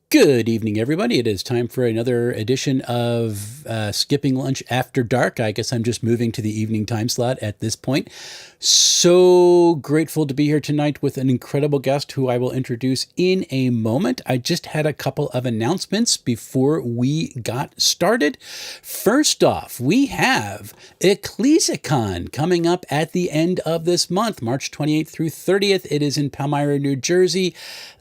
Good evening, everybody. It is time for another edition of Skipping Lunch After Dark. I guess I'm just moving to the evening time slot at this point. So grateful to be here tonight with an incredible guest who I will introduce in a moment. I just had a couple of announcements before we got started. First off, we have EcclesiaCon coming up at the end of this month, March 28th through 30th. It is in Palmyra, New Jersey.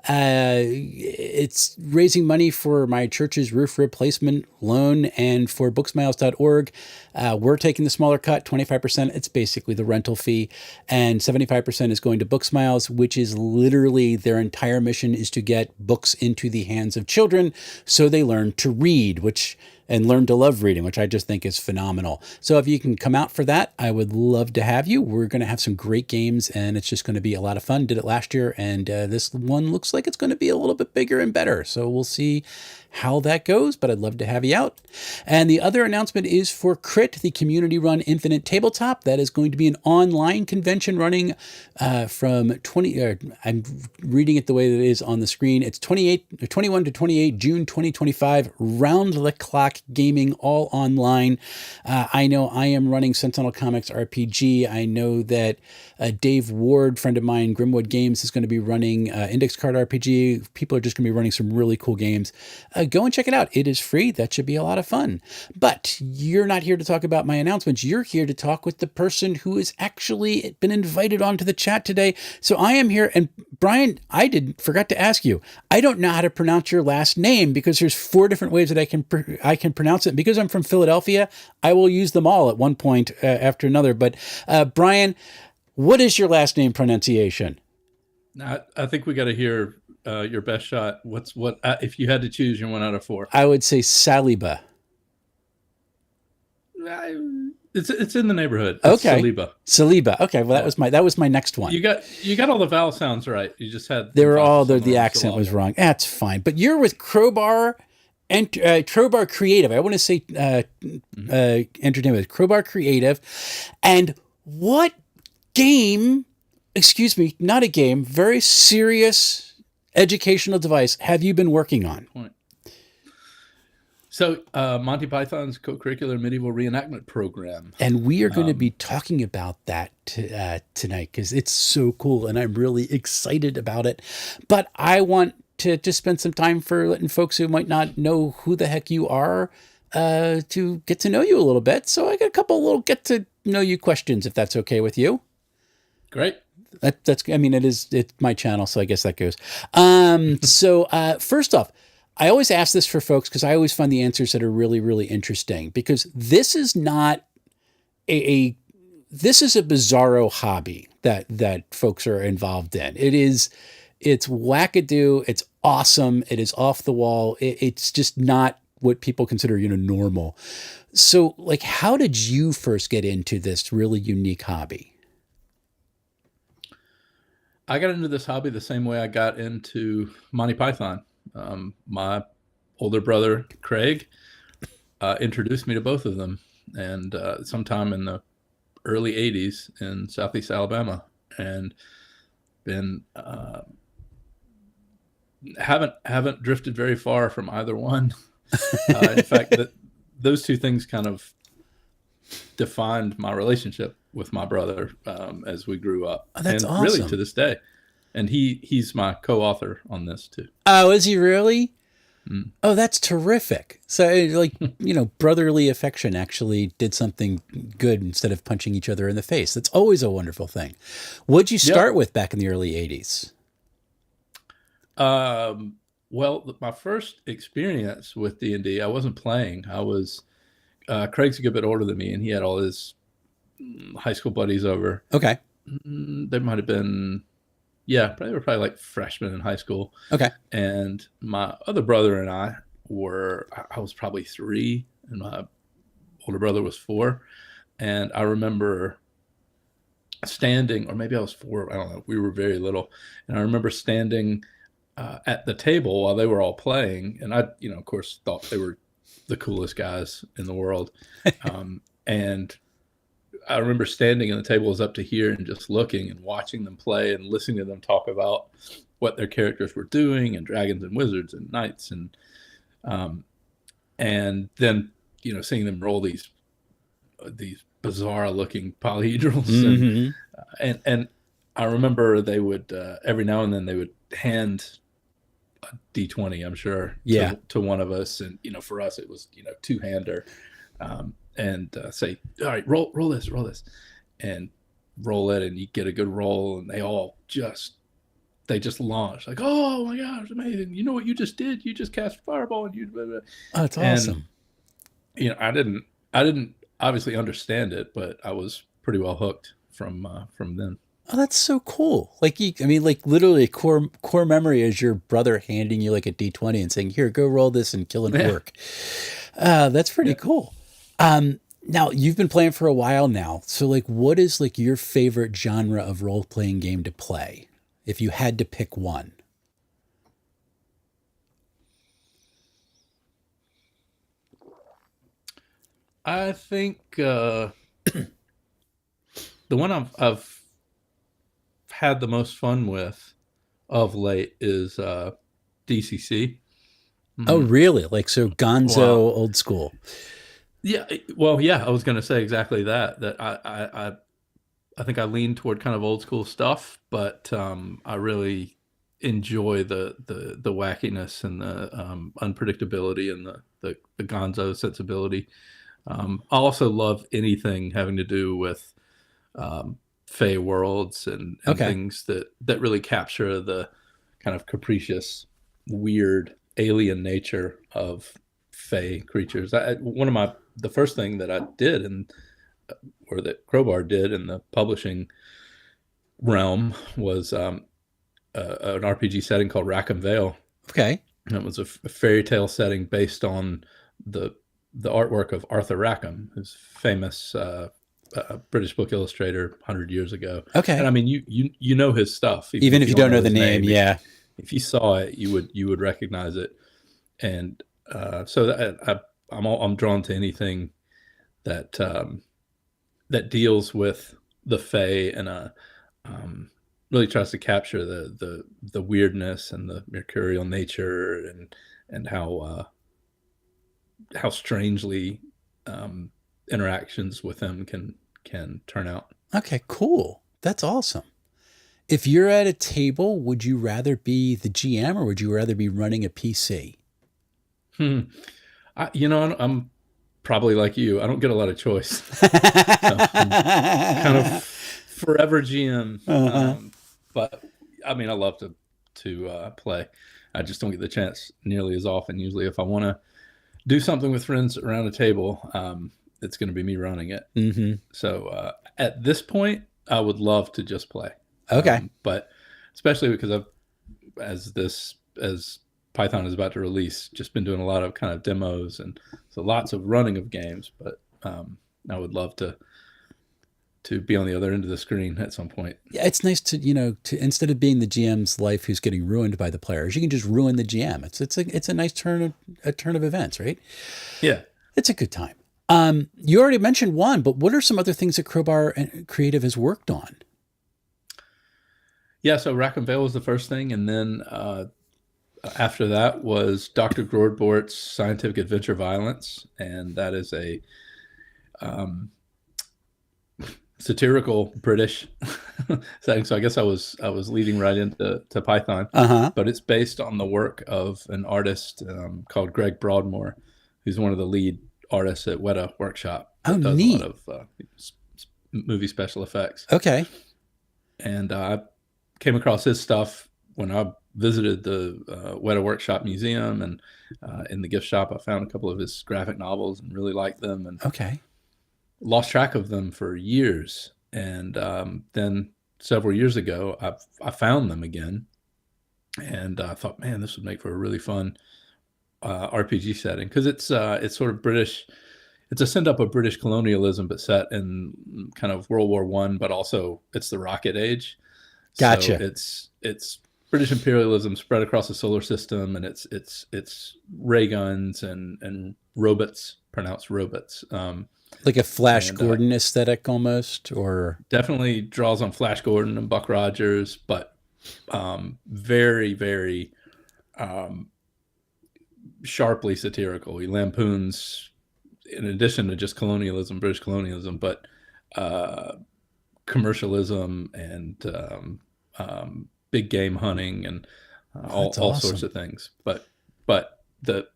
It's raising money for my church's roof replacement loan and for booksmiles.org. We're taking the smaller cut, 25%. It's basically the rental fee, and 75% is going to Booksmiles, which is literally their entire mission is to get books into the hands of children so they learn to read, and learn to love reading, which I just think is phenomenal. So if you can come out for that, I would love to have you. We're going to have some great games, and it's just going to be a lot of fun. Did it last year, and this one looks like it's going to be a little bit bigger and better. So we'll see how that goes, but I'd love to have you out. And the other announcement is for Crit, the community-run Infinite Tabletop. That is going to be an online convention running from I'm reading it the way that it is on the screen. It's 21 to 28 June 2025, round the clock gaming, all online. I know I am running Sentinel Comics RPG. I know that Dave Ward, friend of mine, Grimwood Games, is going to be running Index Card RPG. People are just going to be running some really cool games. Go and check it out. It is free. That should be a lot of fun. But you're not here to talk about my announcements. You're here to talk with the person who has actually been invited onto the chat today. So I am here. And Brian, forgot to ask you. I don't know how to pronounce your last name because there's 4 different ways that I can pronounce it. And because I'm from Philadelphia, I will use them all at one point after another. But Brian, what is your last name pronunciation? I think we got to hear your best shot. What if you had to choose your 1 out of 4? I would say Saliba. It's in the neighborhood. It's okay, Saliba. Okay, well that was my next one. You got all the vowel sounds right. You just had the accent was wrong. That's fine. But you're with Crowbar Creative. I want to say entertainment. Crowbar Creative, and what game? Excuse me, not a game. Very serious educational device have you been working on? So Monty Python's Cocurricular Medieval Reenactment program. And we are going to be talking about that tonight because it's so cool and I'm really excited about it. But I want to just spend some time for letting folks who might not know who the heck you are to get to know you a little bit. So I got a couple little get to know you questions, if that's okay with you. Great. It's my channel, so I guess that goes. So first off, I always ask this for folks because I always find the answers that are really, really interesting because this is not this is a bizarro hobby that folks are involved in. It's wackadoo. It's awesome. It is off the wall. It's just not what people consider, normal. So like, how did you first get into this really unique hobby? I got into this hobby the same way I got into Monty Python. My older brother, Craig, introduced me to both of them, and sometime in the early 80s in Southeast Alabama, and been haven't drifted very far from either one. In fact, those two things kind of defined my relationship with my brother as we grew up. Oh, that's awesome. Really to this day. And he's my co-author on this too. Oh, is he really? Mm. Oh, that's terrific. So like, brotherly affection actually did something good instead of punching each other in the face. That's always a wonderful thing. What'd you start with back in the early 80s? Well, my first experience with D&D, I wasn't playing. I was, Craig's a good bit older than me, and he had all his high school buddies over. Okay. They might have been, they were probably like freshmen in high school. Okay. And my other brother and I was probably 3, and my older brother was 4. And I remember standing, or maybe I was 4, I don't know. We were very little. And I remember standing at the table while they were all playing. And I, of course, thought they were the coolest guys in the world. And I remember standing and the table was up to here and just looking and watching them play and listening to them talk about what their characters were doing, and dragons and wizards and knights, um, and then seeing them roll these bizarre looking polyhedrals, Mm-hmm. and I remember they would every now and then they would hand a D20, I'm sure, Yeah. to one of us, and for us it was two-hander, and say, all right, roll this, and roll it, and you get a good roll, and they just launch like, oh my gosh, amazing! You know what you just did? You just cast fireball, and you blah, blah. Oh, that's And awesome. I didn't obviously understand it, but I was pretty well hooked from then. Oh, that's so cool. Like I mean, like literally core memory is your brother handing you like a D20 and saying, "Here, go roll this and kill an Yeah, orc." That's pretty yeah. cool. Now you've been playing for a while now. So like, what is like your favorite genre of role playing game to play? If you had to pick one. I think the one I've had the most fun with of late is DCC. Oh, Mm. really? Like so Gonzo Well, old school. yeah. Well, yeah. I was going to say exactly that. That I think I lean toward kind of old school stuff, but I really enjoy the wackiness and the unpredictability and the Gonzo sensibility. I also love anything having to do with Fey worlds and Okay. things that really capture the kind of capricious, weird, alien nature of Fey creatures. One of the first thing that I did, or that Crowbar did in the publishing realm, was an RPG setting called Rackham Vale. Okay. And it was a fairy tale setting based on the the artwork of Arthur Rackham, who's famous British book illustrator 100 years ago. And Okay. I mean, you know his stuff, even Even if if you you don't don't know know the his name, name. yeah. If you saw it, you would recognize it. And so I'm drawn to anything that that deals with the Fae and really tries to capture the weirdness and the mercurial nature and how strangely interactions with them can turn out. Okay, cool. That's awesome. If you're at a table, would you rather be the GM or would you rather be running a PC? Hmm. I'm probably like you. I don't get a lot of choice, so I'm kind of forever GM. Uh-huh. But I mean, I love to play. I just don't get the chance nearly as often. Usually, if I want to do something with friends around a table, it's going to be me running it. Mm-hmm. So at this point, I would love to just play, Okay. but especially because as Python is about to release, just been doing a lot of kind of demos and so lots of running of games. But I would love to be on the other end of the screen at some point. Yeah, it's nice to, to instead of being the GM's life who's getting ruined by the players, you can just ruin the GM. It's a nice turn of events, right? Yeah. It's a good time. You already mentioned one, but what are some other things that Crowbar Creative has worked on? Yeah, so Rackham Vale was the first thing, and then after that was Dr. Grodbort's Scientific Adventure Violence, and that is a satirical British setting. So I guess I was leading right into Python, Uh-huh. but it's based on the work of an artist called Greg Broadmoor, who's one of the lead artists at Weta Workshop Oh, that does a lot neat. of movie special effects. Okay. And I came across his stuff when I visited the Weta Workshop Museum, and in the gift shop I found a couple of his graphic novels and really liked them, and Okay. lost track of them for years. And then several years ago, I found them again, and I thought, man, this would make for a really fun RPG setting, because it's sort of British. It's a send up of British colonialism, but set in kind of World War One, but also it's the rocket age. So Gotcha. it's British imperialism spread across the solar system, and it's ray guns and robots, pronounced robots. Like a Flash And Gordon aesthetic almost, or definitely draws on Flash Gordon and Buck Rogers, but very, very sharply satirical. He lampoons, in addition to just colonialism, British colonialism, but commercialism and big game hunting and all sorts of things. But the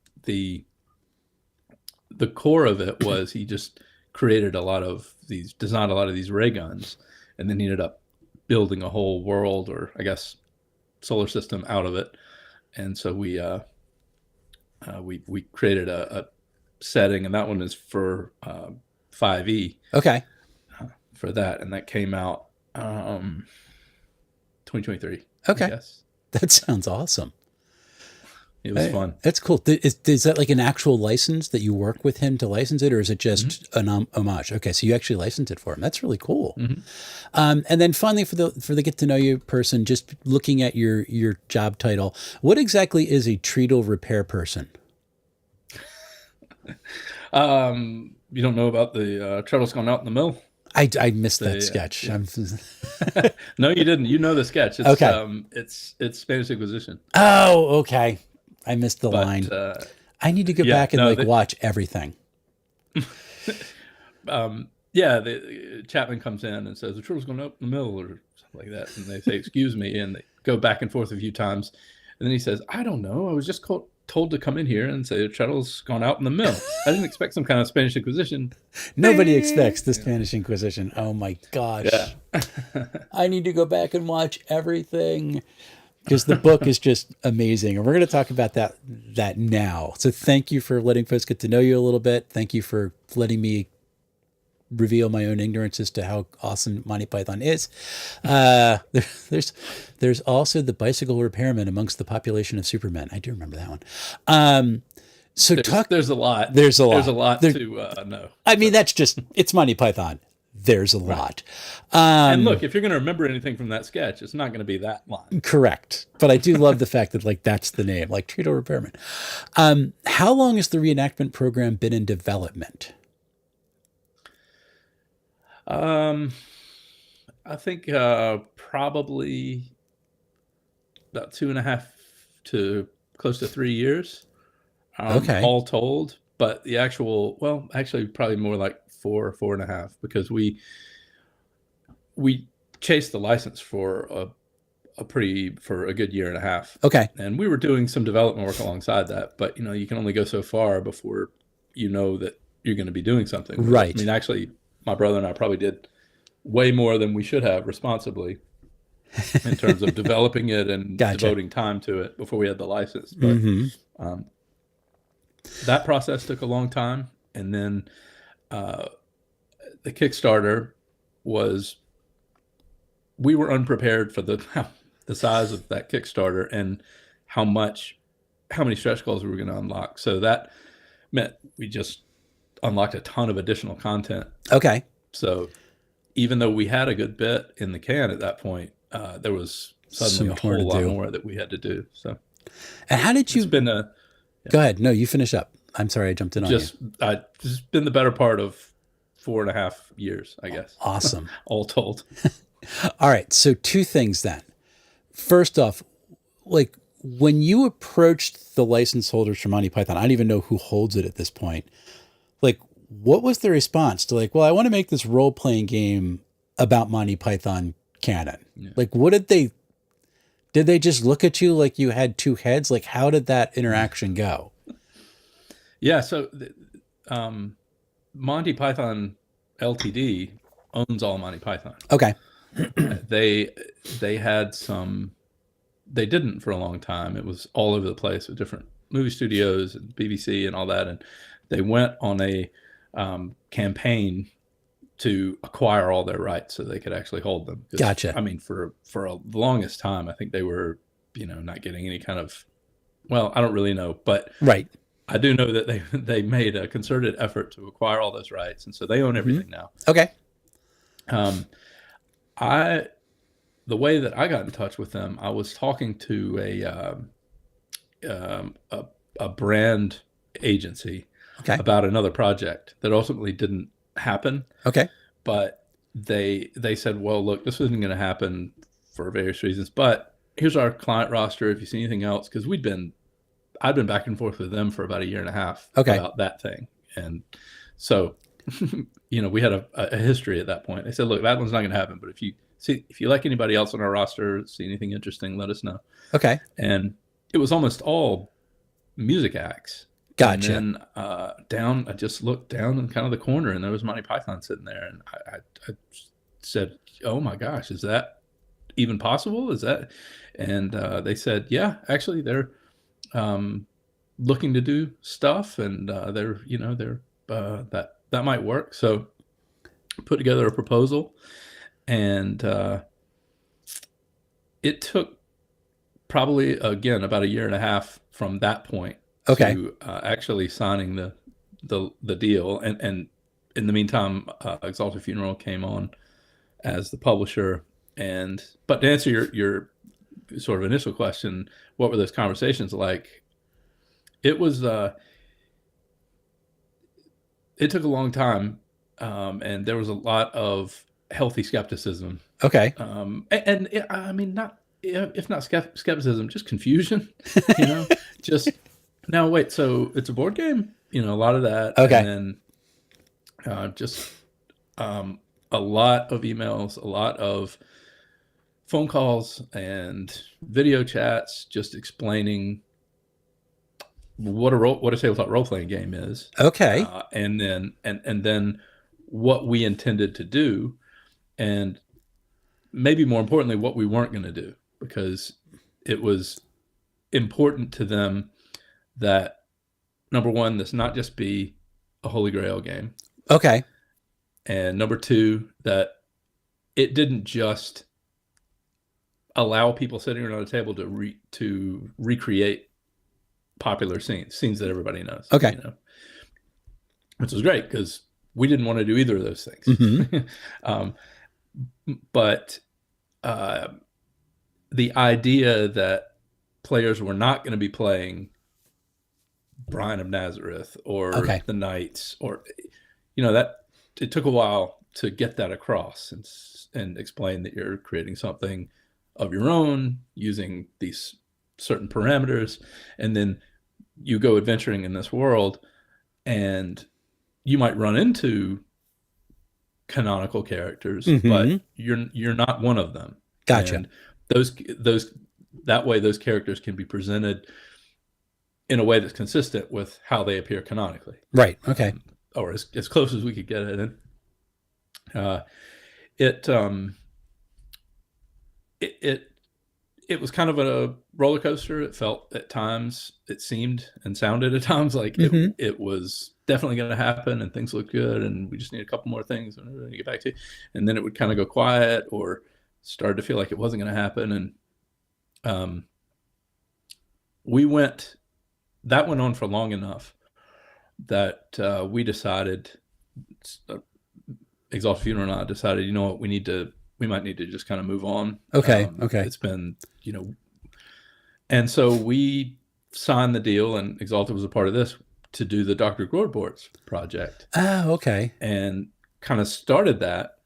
core of it was he just created designed a lot of these ray guns, and then he ended up building a whole world, or I guess solar system, out of it. And so we created a setting, and that one is for 5e. Okay. For that, and that came out 2023. Okay. Yes. That sounds awesome. It was fun. That's cool. Is that like an actual license that you work with him to license it, or is it just an homage? Okay, so you actually licensed it for him. That's really cool. And then finally, for the get to know you person, just looking at your job title, what exactly is a Treadle Repairperson? You don't know about the Treadle's Gone Out in the Mill? I missed that sketch. Yeah. No, you didn't. You know the sketch. It's, okay. It's Spanish Inquisition. Oh, okay. I missed the line. I need to go back and watch everything. The Chapman comes in and says, the Treadle's going up in the mill, or something like that. And they say, excuse me. And they go back and forth a few times. And then he says, I don't know. I was just told to come in here and say the Treadle's gone out in the mill. I didn't expect some kind of Spanish Inquisition. Nobody expects the Spanish Inquisition. Oh my gosh. Yeah. I need to go back and watch everything, because the book is just amazing. And we're going to talk about that now. So thank you for letting folks get to know you a little bit. Thank you for letting me reveal my own ignorance as to how awesome Monty Python is. There's also the bicycle repairman amongst the population of supermen. I do remember that one. There's a lot. There's a lot to know. I mean, it's Monty Python. There's a lot. And look, if you're going to remember anything from that sketch, it's not going to be that line. Correct. But I do love the fact that that's the name, like Treadle Repairman. How long has the reenactment program been in development? I think probably about 2.5 to close to 3 years. Okay. All told. But the actually probably more like 4.5, because we chased the license for a good 1.5 years. Okay. And we were doing some development work alongside that, but you can only go so far before you know that you're going to be doing something. Right. I mean, actually, my brother and I probably did way more than we should have responsibly in terms of developing it and devoting time to it before we had the license. But that process took a long time. And then the Kickstarter we were unprepared for the size of that Kickstarter and how many stretch goals we were going to unlock. So that meant we just unlocked a ton of additional content. Okay. So even though we had a good bit in the can at that point, there was suddenly a whole lot more that we had to do. So, and how did you? It's been Go ahead. No, you finish up. I'm sorry, I jumped in on you. It's been the better part of 4.5 years, I guess. Awesome. All told. All right. So 2 things then. First off, like when you approached the license holders for Monty Python, I don't even know who holds it at this point. Like, what was the response to I want to make this role-playing game about Monty Python canon? Yeah. Like, what did they just look at you like you had 2 heads? Like, how did that interaction go? Yeah. So, Monty Python Ltd. owns all Monty Python. Okay. They didn't for a long time. It was all over the place with different movie studios and BBC and all that. And they went on a campaign to acquire all their rights so they could actually hold them. Gotcha. I mean, for the longest time, I think they were, not getting any kind of, I don't really know, but right. I do know that they made a concerted effort to acquire all those rights. And so they own everything now. Okay. The way that I got in touch with them, I was talking to a brand agency about another project that ultimately didn't happen. Okay. But they said, well, look, this isn't going to happen for various reasons, but here's our client roster. If you see anything else, because I'd been back and forth with them for about a year and a half Okay. about that thing. And so, we had a history at that point. They said, look, that one's not going to happen. But if you like anybody else on our roster, see anything interesting, let us know. Okay. And it was almost all music acts. Gotcha. And then I just looked down in kind of the corner, and there was Monty Python sitting there. And I said, oh my gosh, is that even possible? Is that? And they said, yeah, actually they're looking to do stuff, and they're that might work. So put together a proposal, and it took probably, again, about a year and a half from that point to actually signing the deal. And in the meantime, Exalted Funeral came on as the publisher. But to answer your sort of initial question, what were those conversations like? It was it took a long time, and there was a lot of healthy skepticism. Okay. And I mean, not if not skepticism, just confusion. Just now wait. So it's a board game. A lot of that. Okay. And then just a lot of emails, a lot of phone calls and video chats, just explaining what a tabletop role-playing game is. Okay. And then what we intended to do, and maybe more importantly, what we weren't going to do, because it was important to them that, number one, this not just be a Holy Grail game. Okay. And number two, that it didn't just allow people sitting around a table to recreate popular scenes that everybody knows. Okay. Which was great, because we didn't want to do either of those things. Mm-hmm. But the idea that players were not going to be playing Brian of Nazareth or the Knights, or that it took a while to get that across and explain that you're creating something of your own using these certain parameters, and then you go adventuring in this world, and you might run into canonical characters, but you're not one of them. Gotcha. And that way those characters can be presented in a way that's consistent with how they appear canonically. Right. Okay. Or as close as we could get it. And it was kind of a roller coaster. It felt at times, it seemed and sounded at times like it was definitely going to happen, and things looked good, and we just need a couple more things and we're going to get back to it. And then it would kind of go quiet, or started to feel like it wasn't going to happen. And that went on for long enough that we decided, Exalted Funeral and I decided, you know what, we might need to just kind of move on. Okay. It's been, and so we signed the deal, and Exalted was a part of this, to do the Dr. Gloryboards project. Oh, okay. And kind of started that.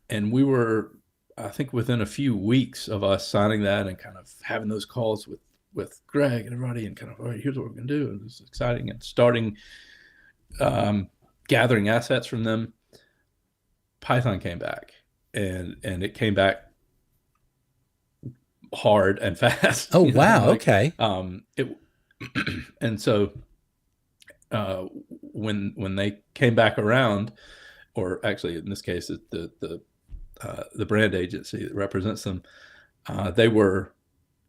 And we were, I think, within a few weeks of us signing that and kind of having those calls with Greg and everybody, and kind of, all right, here's what we're going to do. And it was exciting, and starting gathering assets from them. Python came back, and it came back hard and fast. Oh, wow. Okay. And so when they came back around, or actually in this case, the brand agency that represents them, they were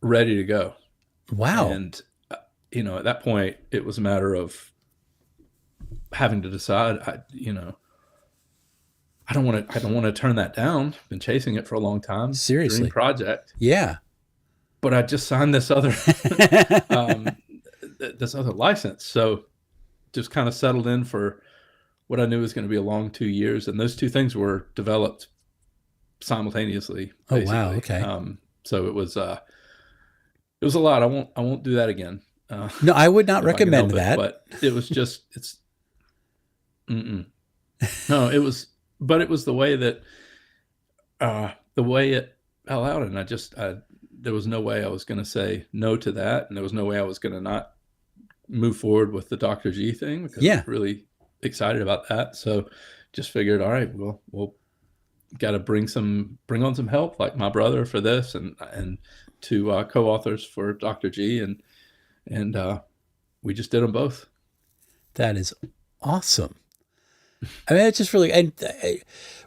ready to go. Wow. And at that point, it was a matter of having to decide. I don't want to turn that down. Been chasing it for a long time. Seriously. Dream project. Yeah. But I just signed this other this other license, so just kind of settled in for what I knew was going to be a long 2 years, and those two things were developed simultaneously. Basically. Oh, wow. Okay. So it was a lot. I won't do that again. No, I would not recommend that. But it was just No, it was. But it was the way that it fell out, and there was no way I was going to say no to that, and there was no way I was going to not move forward with the Dr. G thing, because I was really excited about that. So just figured, all right, well, we'll got to bring on some help, like my brother for this, and two co-authors for Dr. G, and we just did them both. That is awesome. I mean, it's just really, and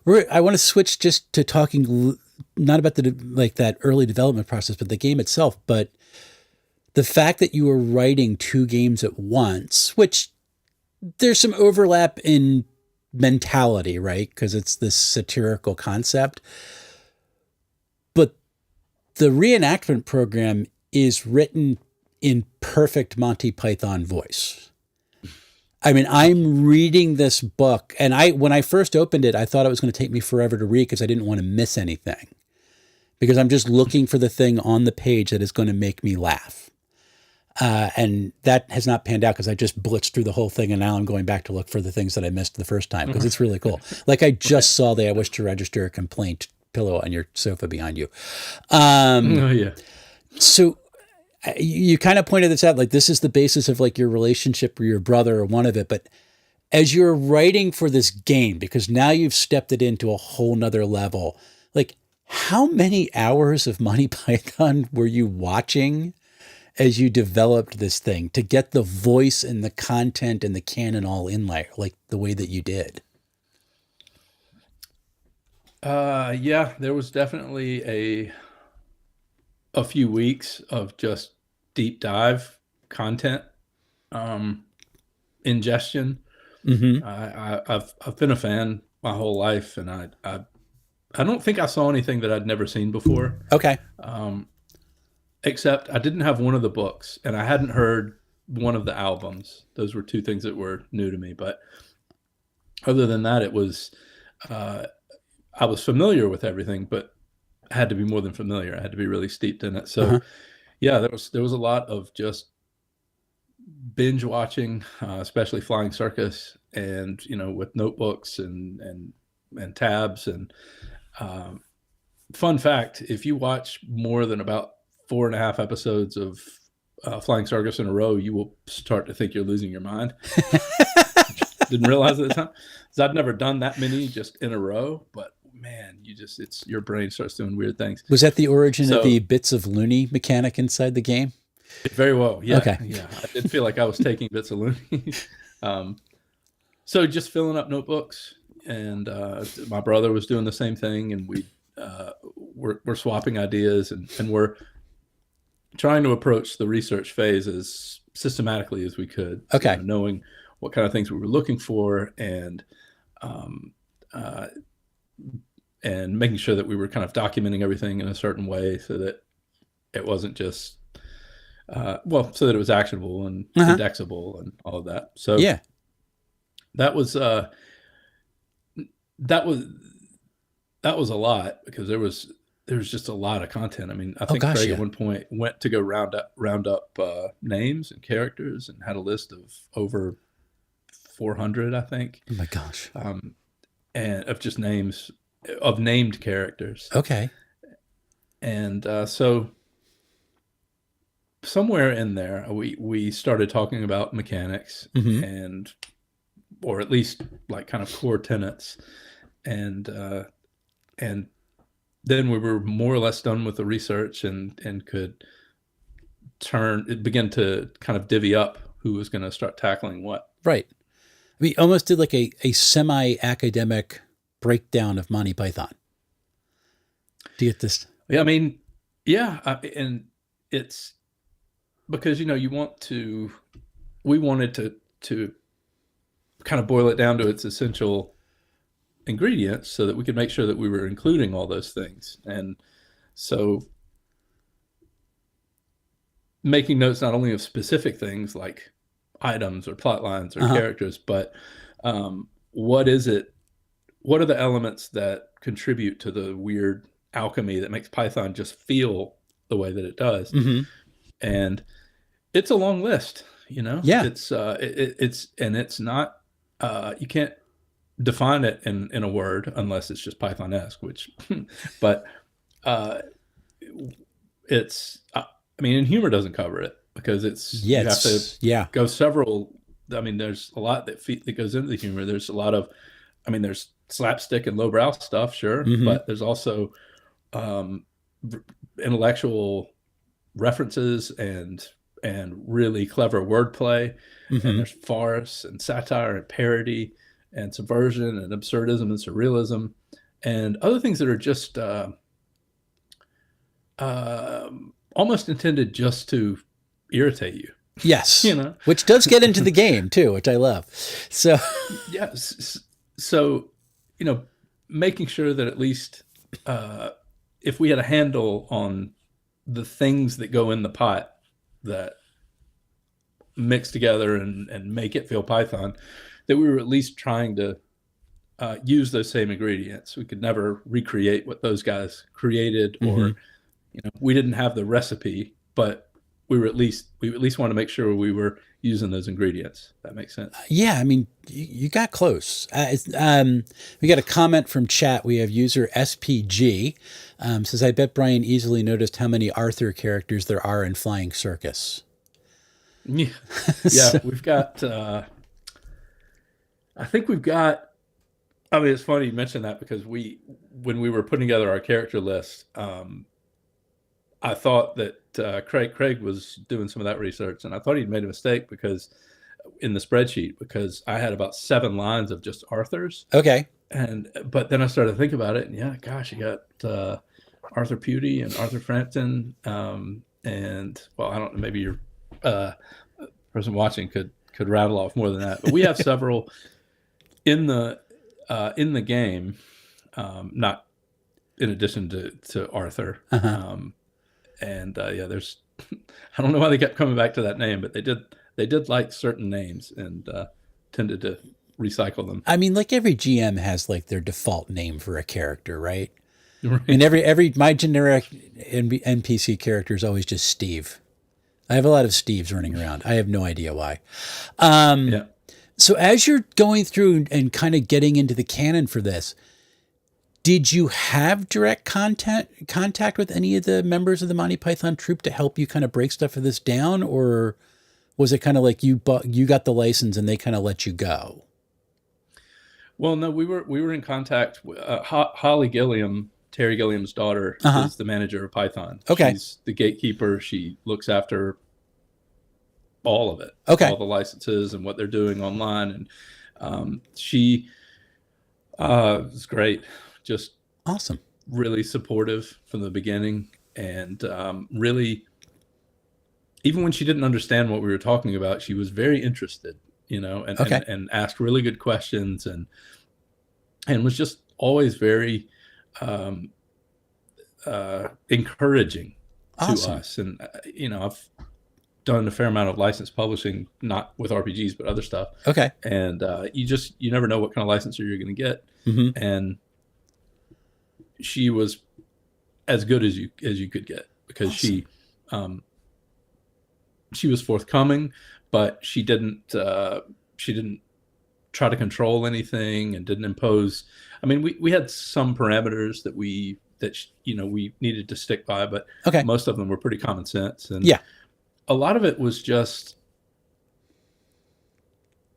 I want to switch just to talking not about that early development process, but the game itself. But the fact that you were writing two games at once, which there's some overlap in mentality, right? Because it's this satirical concept. But the reenactment program is written in perfect Monty Python voice. I mean, I'm reading this book, and when I first opened it, I thought it was going to take me forever to read because I didn't want to miss anything. Because I'm just looking for the thing on the page that is going to make me laugh. And that has not panned out because I just blitzed through the whole thing, and now I'm going back to look for the things that I missed the first time because it's really cool. Like I just saw the "I wish to register a complaint" pillow on your sofa behind you. Oh yeah. So you kind of pointed this out, like this is the basis of like your relationship with your brother, or one of it. But as you're writing for this game, because now you've stepped it into a whole nother level, like how many hours of Monty Python were you watching as you developed this thing to get the voice and the content and the canon all in like the way that you did? Yeah, there was definitely a few weeks of just deep dive content, ingestion. Mm-hmm. I've been a fan my whole life, and I don't think I saw anything that I'd never seen before. Okay. Except I didn't have one of the books, and I hadn't heard one of the albums. Those were two things that were new to me. But other than that, it was I was familiar with everything, but I had to be more than familiar. I had to be really steeped in it. So yeah, there was a lot of just binge watching, especially Flying Circus, and with notebooks and tabs. And fun fact, if you watch more than about 4.5 episodes of Flying Circus in a row, you will start to think you're losing your mind. Didn't realize at the time, because I'd never done that many just in a row. But man, your brain starts doing weird things. Was that the origin of the bits of loony mechanic inside the game? Very well, yeah. Okay. Yeah, I did feel like I was taking bits of loony. So just filling up notebooks, and my brother was doing the same thing, and we're swapping ideas, and we're trying to approach the research phase as systematically as we could. Okay. Knowing what kind of things we were looking for, and making sure that we were kind of documenting everything in a certain way so that it wasn't just, so that it was actionable and indexable and all of that. So yeah, that was a lot, because there was just a lot of content. I mean, I think Craig at one point went to go round up names and characters, and had a list of over 400, I think. Oh my gosh. And of just names of named characters. Okay. And so somewhere in there, we started talking about mechanics, or at least like kind of core tenets, and then we were more or less done with the research, and could begin to kind of divvy up who was going to start tackling what. Right. We almost did like a semi-academic breakdown of Monty Python. Do you get this? Yeah, I mean, yeah, and it's because we wanted to kind of boil it down to its essential ingredients, so that we could make sure that we were including all those things. And so making notes not only of specific things like items or plot lines or characters, but what are the elements that contribute to the weird alchemy that makes Python just feel the way that it does. And it's a long list, Yeah. It's not, you can't define it in a word unless it's just Python-esque, but I mean, and humor doesn't cover it because Yeah, you have to it's yeah. go several. I mean, there's a lot that goes into the humor. There's a lot of, I mean, there's slapstick and lowbrow stuff, sure, Hmm. but there's also um, intellectual references and really clever wordplay, and Hmm. there's farce and satire and parody and subversion and absurdism and surrealism and other things that are just almost intended just to irritate you. You Yes, know, which does get into the game too, which I love. So yes. So, you know, making sure that at least uh, if we had a handle on the things that go in the pot that mix together and make it feel Python, that we were at least trying to use those same ingredients. We could never recreate what those guys created, mhm. or we didn't have the recipe, but we at least want to make sure we were using those ingredients. That makes sense. Yeah, I mean, you got close. We got a comment from chat. We have user SPG says, "I bet Brian easily noticed how many Arthur characters there are in Flying Circus." Yeah, yeah, So, we've got. I think we've got. I mean, it's funny you mentioned that because when we were putting together our character list, I thought that Craig was doing some of that research, and I thought he'd made a mistake because in the spreadsheet because I had about 7 lines of just Arthurs, okay. and but then I started to think about it, and yeah, gosh, you got Arthur Pewdy and Arthur Frampton, and well, I don't know, maybe your uh, person watching could rattle off more than that, but we have several in the game, not in addition to Arthur. Uh-huh. And yeah, there's I don't know why they kept coming back to that name, but they did like certain names and tended to recycle them. I mean, like every GM has like their default name for a character, right? I mean, Right. every my generic NPC character is always just Steve. I have a lot of Steves running around. I have no idea why. Yeah. So as you're going through and kind of getting into the canon for this, did you have direct contact with any of the members of the Monty Python troupe to help you kind of break stuff of this down, or was it kind of like you got the license and they kind of let you go? Well, no, we were in contact with Holly Gilliam. Terry Gilliam's daughter Uh huh. is the manager of Python. Okay. She's the gatekeeper. She looks after all of it, Okay. all the licenses and what they're doing online. And she is great, just Awesome. really supportive from the beginning, and really, even when she didn't understand what we were talking about, she was very interested, Okay. and asked really good questions, and was just always very um, encouraging to Awesome. us. And I've done a fair amount of licensed publishing, not with RPGs, but other stuff. Okay. And you never know what kind of licensor you're going to get. Mm-hmm. And she was as good as you could get because Awesome. um, she was forthcoming, but she didn't try to control anything and didn't impose. I mean, we had some parameters that we needed to stick by, but Okay. most of them were pretty common sense, and Yeah. a lot of it was just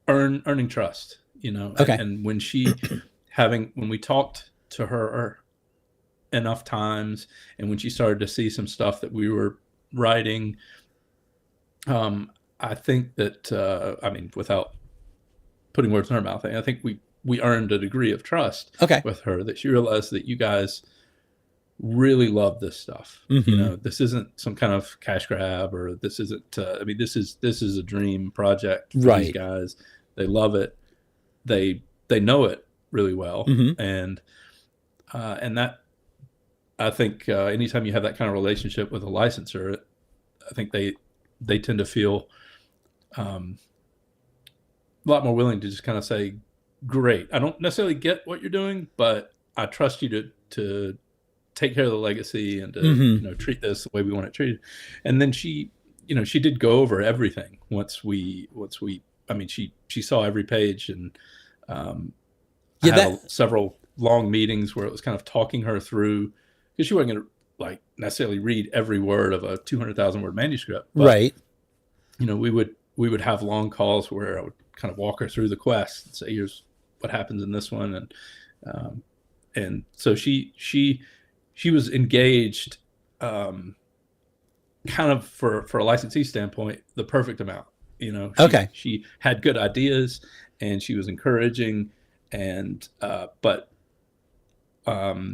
earning trust, Okay. and when we talked to her enough times, and when she started to see some stuff that we were writing, I think that I mean, without putting words in her mouth, I think we earned a degree of trust Okay. with her, that she realized that you guys really love this stuff. Mm-hmm. This isn't some kind of cash grab, or this isn't. I mean, this is a dream project for these Right. guys. They love it. They know it really well, Mm-hmm. and that, I think, anytime you have that kind of relationship with a licensor, I think they tend to feel a lot more willing to just kind of say, "Great, I don't necessarily get what you're doing, but I trust you to take care of the legacy and to Mm-hmm. treat this the way we want it treated." And then she did go over everything once we. I mean, she saw every page, and I Yeah. had several long meetings where it was kind of talking her through, because she wasn't going to like necessarily read every word of a 200,000 word manuscript, but Right. we would have long calls where I would kind of walk her through the quest and say, here's what happens in this one. And so she was engaged, kind of for a licensee standpoint, the perfect amount. Okay. She had good ideas and she was encouraging, and but what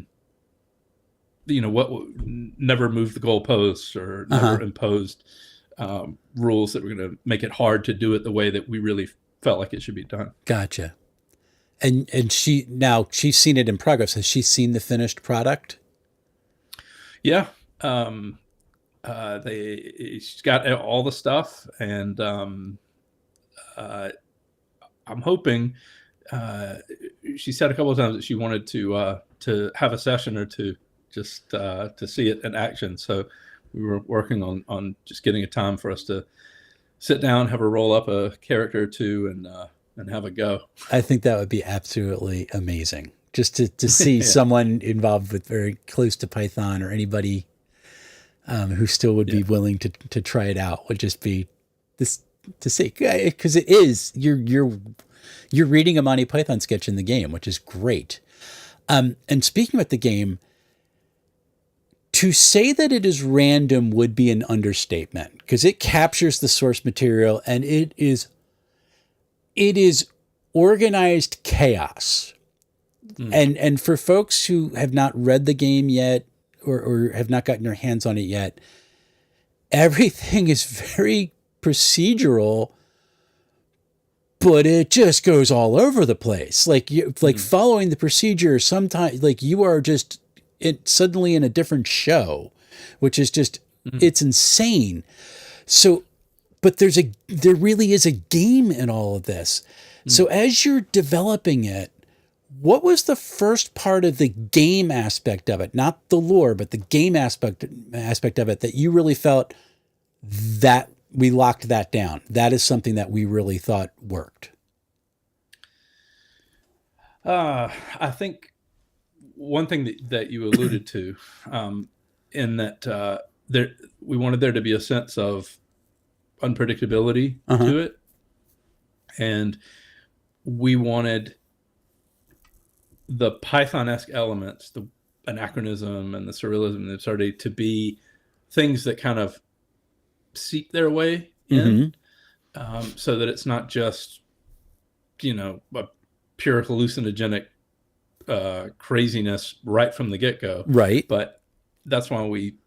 never moved the goalposts or never imposed rules that were going to make it hard to do it the way that we really felt like it should be done. Gotcha. And she's seen it in progress. Has she seen the finished product? Yeah. She's got all the stuff, and I'm hoping, she said a couple of times that she wanted to have a session or two just to see it in action. So we were working on just getting a time for us to sit down, have her roll up a character or two, and have a go. I think that would be absolutely amazing. Just to see Yeah. someone involved with very close to Python, or anybody who still would be willing to try it out, would just be this to see, because it is, you're reading a Monty Python sketch in the game, which is great. And speaking with the game, to say that it is random would be an understatement, because it captures the source material and it is organized chaos. And for folks who have not read the game yet, or have not gotten their hands on it yet, everything is very procedural, but it just goes all over the place. Like following the procedure, sometimes like you are just suddenly in a different show, which is just, it's insane. So, but there really is a game in all of this. So as you're developing it, what was the first part of the game aspect of it, not the lore, but the game aspect of it, that you really felt that we locked that down? That is something that we really thought worked. I think one thing that you alluded to, in that we wanted there to be a sense of unpredictability to it, and we wanted the Python-esque elements, the anachronism and the surrealism and the absurdity, to be things that kind of seep their way in, so that it's not just, a pure hallucinogenic craziness right from the get-go. Right. But that's why we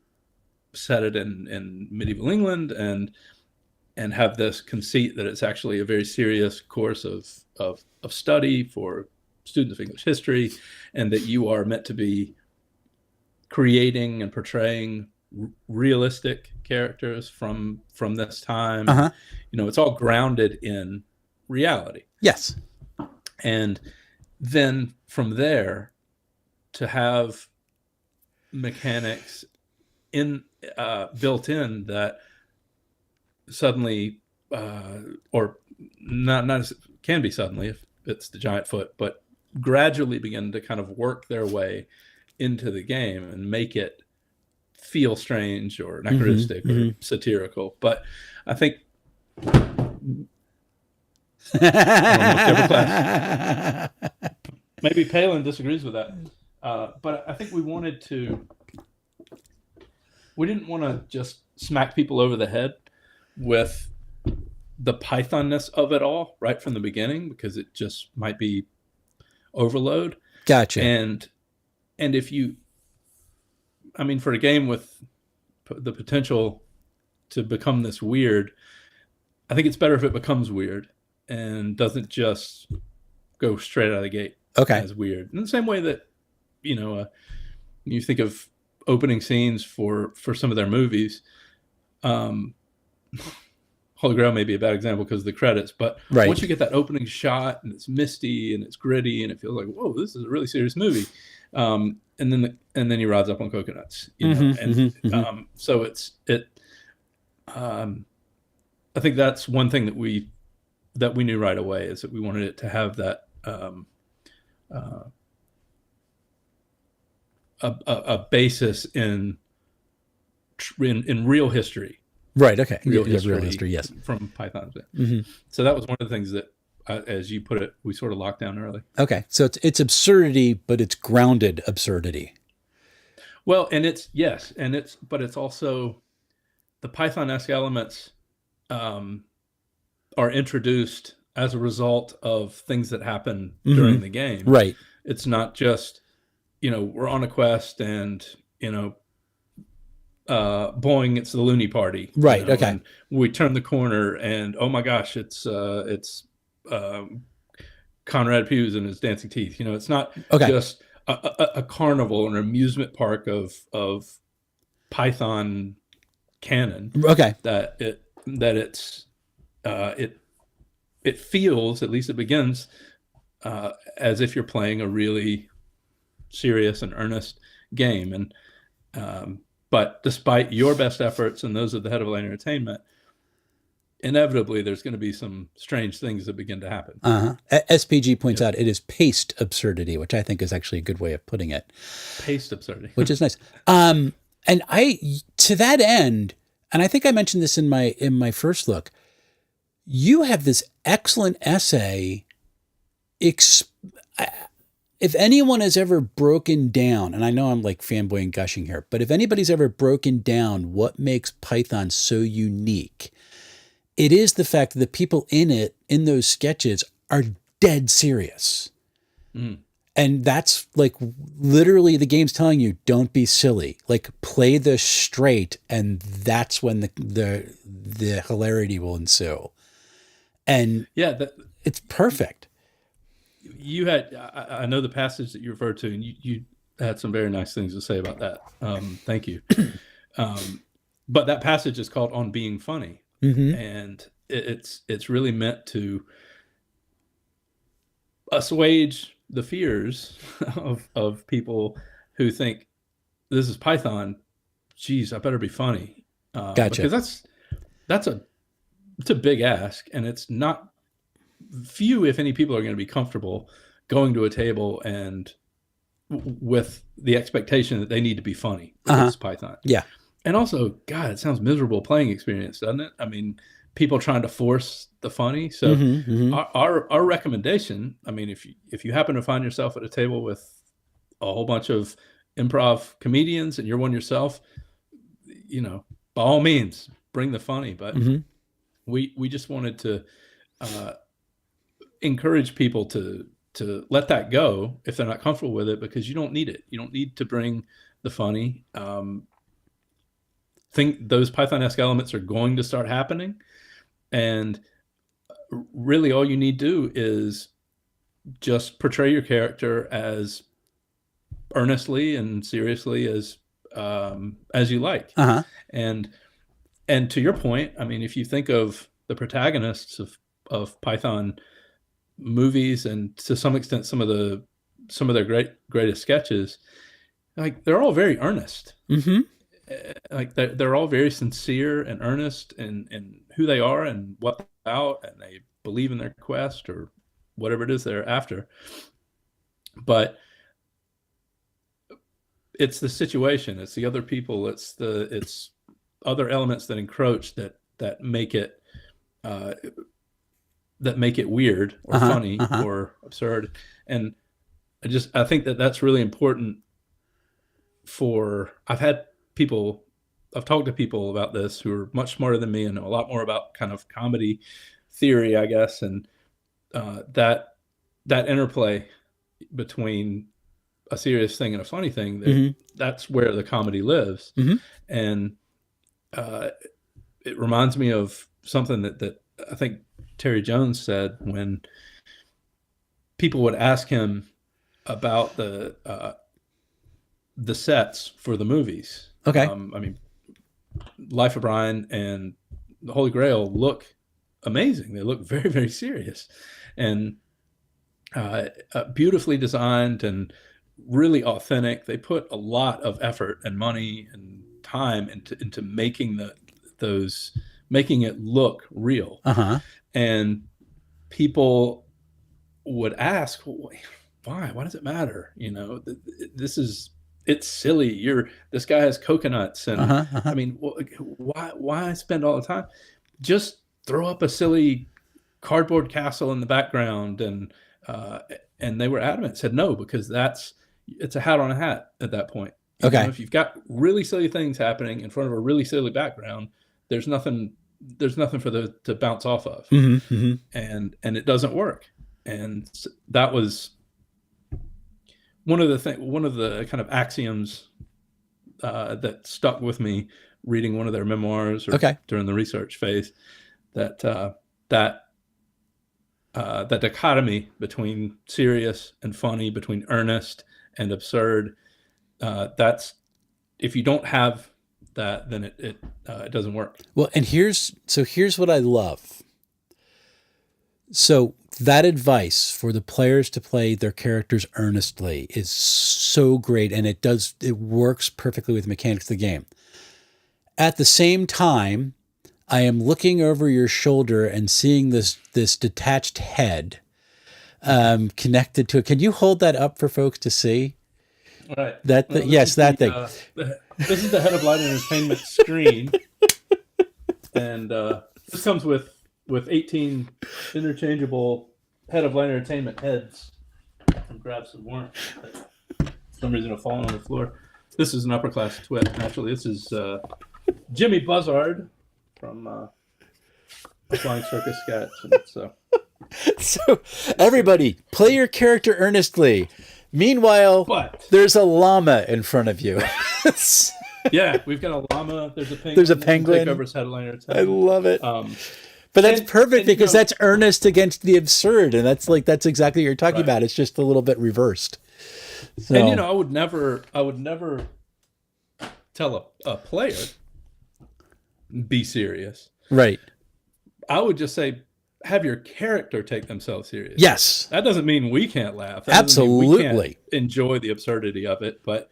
set it in medieval England and have this conceit that it's actually a very serious course of study for students of English history, and that you are meant to be creating and portraying realistic characters from this time. It's all grounded in reality. Yes. And then from there, to have mechanics built in that suddenly, or not can be suddenly if it's the giant foot, but gradually begin to kind of work their way into the game and make it feel strange or anachronistic or satirical. But I think maybe Palin disagrees with that, but I think we didn't want to just smack people over the head with the Pythonness of it all right from the beginning, because it just might be overload. Gotcha. And if for a game with the potential to become this weird, I think it's better if it becomes weird and doesn't just go straight out of the gate as weird. In the same way that, you think of opening scenes for some of their movies. Holy Grail may be a bad example because of the credits, but once you get that opening shot and it's misty and it's gritty and it feels like, whoa, this is a really serious movie, and then he rides up on coconuts, so I think that's one thing that we knew right away, is that we wanted it to have that a basis in in real history. Right. Okay. Real Yeah, history, real history. Yes. from Python. So that was one of the things that, as you put it, we sort of locked down early. Okay. So it's absurdity, but it's grounded absurdity. Well, and but it's also the Python-esque elements are introduced as a result of things that happen during the game. Right. It's not just, we're on a quest and, boing, it's the loony party. Right. Okay. And we turn the corner and, oh my gosh, it's Conrad Hughes and his dancing teeth. It's not just a carnival, an amusement park of Python canon. Okay. It feels, at least it begins, as if you're playing a really serious and earnest game. And but despite your best efforts and those of the head of Light Entertainment, inevitably there's going to be some strange things that begin to happen. SPG points out it is paced absurdity, which I think is actually a good way of putting it. Paced absurdity, which is nice. And to that end, and I think I mentioned this in my first look, you have this excellent essay. If anyone has ever broken down, and I know I'm like fanboy and gushing here, but if anybody's ever broken down what makes Python so unique, it is the fact that the people in those sketches, are dead serious. And that's like literally the game's telling you, don't be silly, like play this straight. And that's when the hilarity will ensue. And it's perfect. You had, I know the passage that you referred to, and you had some very nice things to say about that. Thank you. But that passage is called On Being Funny. And it's really meant to assuage the fears of people who think, this is Python, geez, I better be funny. Gotcha. Because it's a big ask, and it's not, few, if any, people are going to be comfortable going to a table and with the expectation that they need to be funny because it's Python. Yeah. And also, God, it sounds miserable playing experience, doesn't it? I mean, people trying to force the funny. So our recommendation, I mean, if you happen to find yourself at a table with a whole bunch of improv comedians and you're one yourself, by all means, bring the funny. But we just wanted to encourage people to let that go if they're not comfortable with it, because you don't need it. You don't need to bring the funny. Think those Python-esque elements are going to start happening, and really all you need to do is just portray your character as earnestly and seriously as you like. And to your point, I mean, if you think of the protagonists of Python movies, and to some extent some of their greatest sketches, like they're all very earnest. Like they're all very sincere and earnest in who they are and what they're about, and they believe in their quest or whatever it is they're after. But it's the situation, it's the other people, it's other elements that encroach that make it weird or funny or absurd. And I think that's really important. I've talked to people about this who are much smarter than me and know a lot more about kind of comedy theory, I guess. And that interplay between a serious thing and a funny thing, that's where the comedy lives. And it reminds me of something that I think Terry Jones said when people would ask him about the sets for the movies. I mean, Life of Brian and the Holy Grail look amazing. They look very, very serious and beautifully designed and really authentic. They put a lot of effort and money and time into making making it look real. And people would ask, why does it matter? This is it's silly. This guy has coconuts, and Uh-huh, I uh-huh. mean, why spend all the time? Just throw up a silly cardboard castle in the background, uh, and they were adamant, said no, because it's a hat on a hat at that point. Okay. If you've got really silly things happening in front of a really silly background, there's nothing for the to bounce off of, Mm-hmm, mm-hmm. and it doesn't work. And that was one of the kind of axioms that stuck with me reading one of their memoirs or Okay. during the research phase, that that dichotomy between serious and funny, between earnest and absurd. That's if you don't have that, then it doesn't work. Well, and here's what I love. So that advice for the players to play their characters earnestly is so great, and it works perfectly with the mechanics of the game. At the same time, I am looking over your shoulder and seeing this detached head connected to it. Can you hold that up for folks to see? All right. Yes, that thing. This is the Head of Light Entertainment screen, and this comes with 18 interchangeable Head of Light Entertainment heads. I'll grab some more. For some reason, have fallen on the floor. This is an upper class twit. Actually, this is Jimmy Buzzard from Flying Circus sketch. And so everybody, play your character earnestly. Meanwhile, there's a llama in front of you. Yeah, we've got a llama. There's a penguin. There's a penguin. Take over as Head of Light Entertainment. I love it. But that's perfect because that's earnest against the absurd, and that's exactly what you're talking about. It's just a little bit reversed. So. And I would never tell a player be serious. Right. I would just say have your character take themselves serious. Yes. That doesn't mean we can't laugh. That Absolutely. We can't enjoy the absurdity of it, but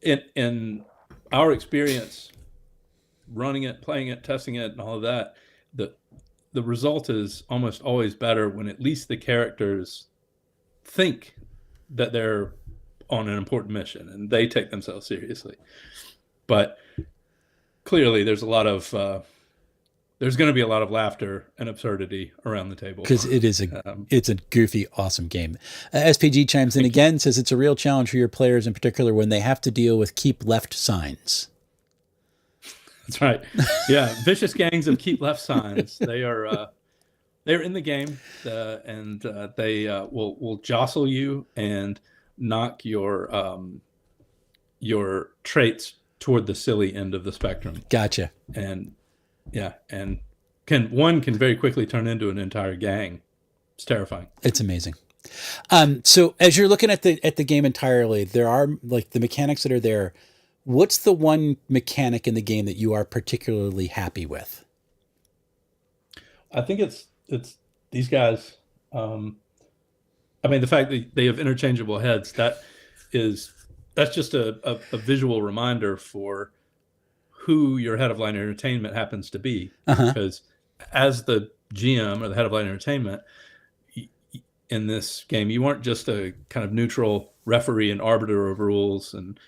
in our experience running it, playing it, testing it, and all of that, the result is almost always better when at least the characters think that they're on an important mission and they take themselves seriously. But clearly there's there's going to be a lot of laughter and absurdity around the table because it's a goofy, awesome game. SPG chimes in again, says it's a real challenge for your players, in particular when they have to deal with keep left signs. That's right. Yeah, vicious gangs of keep left signs. They're in the game, and they will jostle you and knock your traits toward the silly end of the spectrum. Gotcha. And yeah, and can very quickly turn into an entire gang. It's terrifying. It's amazing. So as you're looking at the game entirely, there are like the mechanics that are there. What's the one mechanic in the game that you are particularly happy with? I think it's these guys. I mean, the fact that they have interchangeable heads, that's just a visual reminder for who your Head of Light Entertainment happens to be. Because as the GM or the Head of Light Entertainment in this game, you aren't just a kind of neutral referee and arbiter of rules, and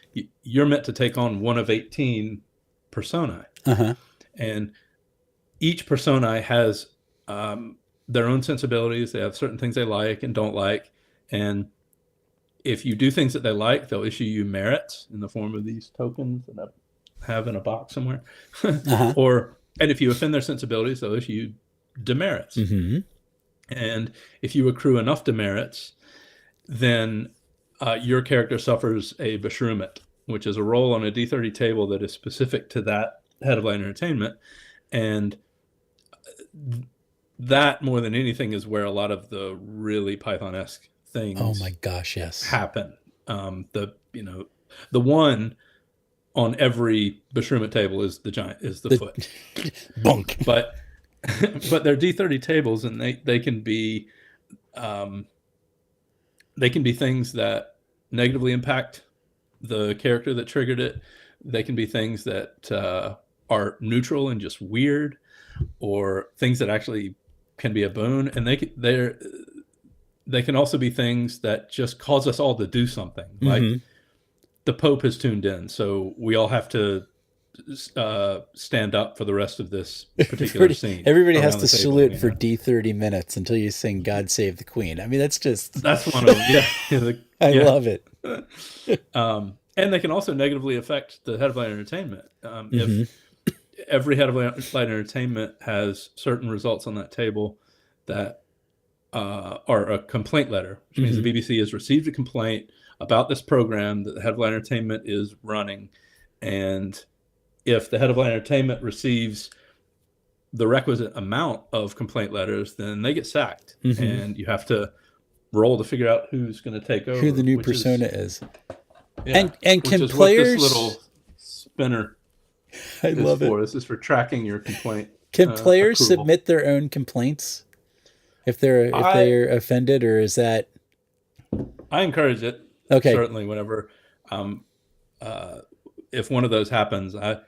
you're meant to take on one of 18 personae. And each personae has their own sensibilities. They have certain things they like and don't like, and if you do things that they like, they'll issue you merits in the form of these tokens that I have in a box somewhere. And if you offend their sensibilities, they'll issue you demerits. And if you accrue enough demerits, then your character suffers a beshreumment, which is a roll on a D30 table that is specific to that Head of Light Entertainment. And that, more than anything, is where a lot of the really Python-esque things happen. The one on every beshreumment table is the foot. Bunk. But they're D30 tables, and they can be things that negatively impact the character that triggered it. They can be things that are neutral and just weird, or things that actually can be a boon. And they can also be things that just cause us all to do something. Like Mm-hmm. the Pope has tuned in, so we all have to stand up for the rest of this particular scene Everybody has around the to table. salute for D30 minutes until you sing "God Save the Queen." I mean, that's just That's one of them. Yeah, I yeah. love it. And they can also negatively affect the head of light entertainment. Mm-hmm. If every head of light entertainment has certain results on that table that are a complaint letter, which means the BBC has received a complaint about this program that the head of light entertainment is running, and if the head of light entertainment receives the requisite amount of complaint letters, then they get sacked, and you have to roll to figure out who's going to take over, Who the new persona is. Yeah, And can which is players? What this little spinner I is love for. it. This is for tracking your complaint. Can players approval. submit their own complaints if they're offended, or is that? I encourage it. Okay. Certainly, whenever if one of those happens, I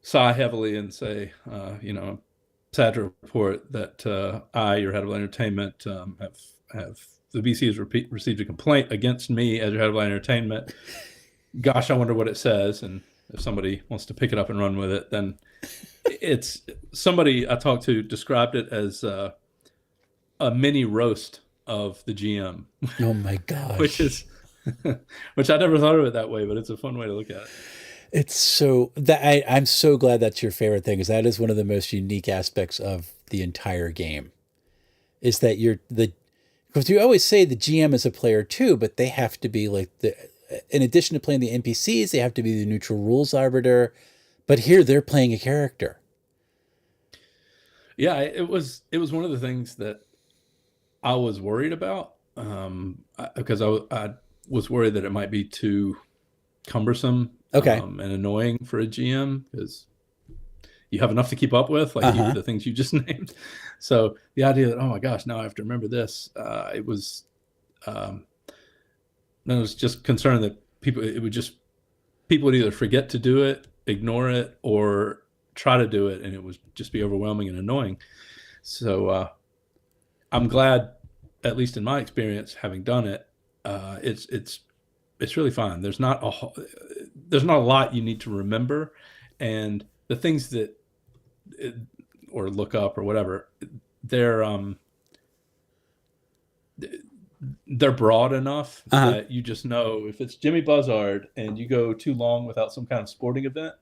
sigh heavily and say, I'm sad to report that I, your head of entertainment, have the BC has received a complaint against me as your head of entertainment. Gosh, I wonder what it says. And if somebody wants to pick it up and run with it, then it's somebody I talked to described it as a mini roast of the GM. Oh my gosh. which I never thought of it that way, but it's a fun way to look at it. It's so that I'm so glad that's your favorite thing, because that is one of the most unique aspects of the entire game. Is that because you always say the GM is a player too, but they have to be like in addition to playing the NPCs, they have to be the neutral rules arbiter. But here they're playing a character. Yeah, it was one of the things that I was worried about, because I was worried that it might be too cumbersome, and annoying for a GM, because you have enough to keep up with, like the things you just named. So the idea that, oh my gosh, now I have to remember this, I was just concerned that people would either forget to do it, ignore it, or try to do it, and it would just be overwhelming and annoying. So I'm glad, at least in my experience, having done it, it's really fun. There's not a lot you need to remember, and the things that or look up or whatever, they're broad enough that you just know if it's Jimmy Buzzard and you go too long without some kind of sporting event,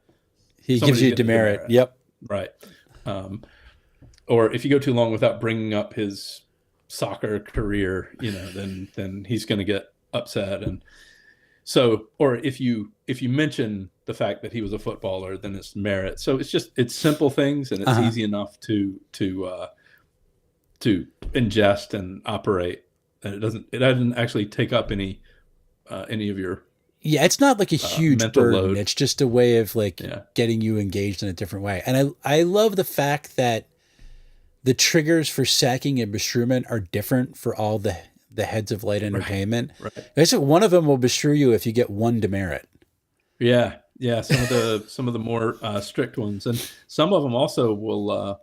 he gives you a demerit. Yep. Right. Or if you go too long without bringing up his soccer career, then he's going to get upset. And so, or if you mention the fact that he was a footballer, then it's merit. So it's simple things, and it's easy enough to ingest and operate, and it doesn't actually take up any of your it's not like a huge burden. Load. It's just a way of getting you engaged in a different way. And I love the fact that the triggers for sacking and bestrewment are different for all the heads of light entertainment. Right. I said one of them will bestrew you if you get one demerit. Yeah. Some of the more strict ones, and some of them also will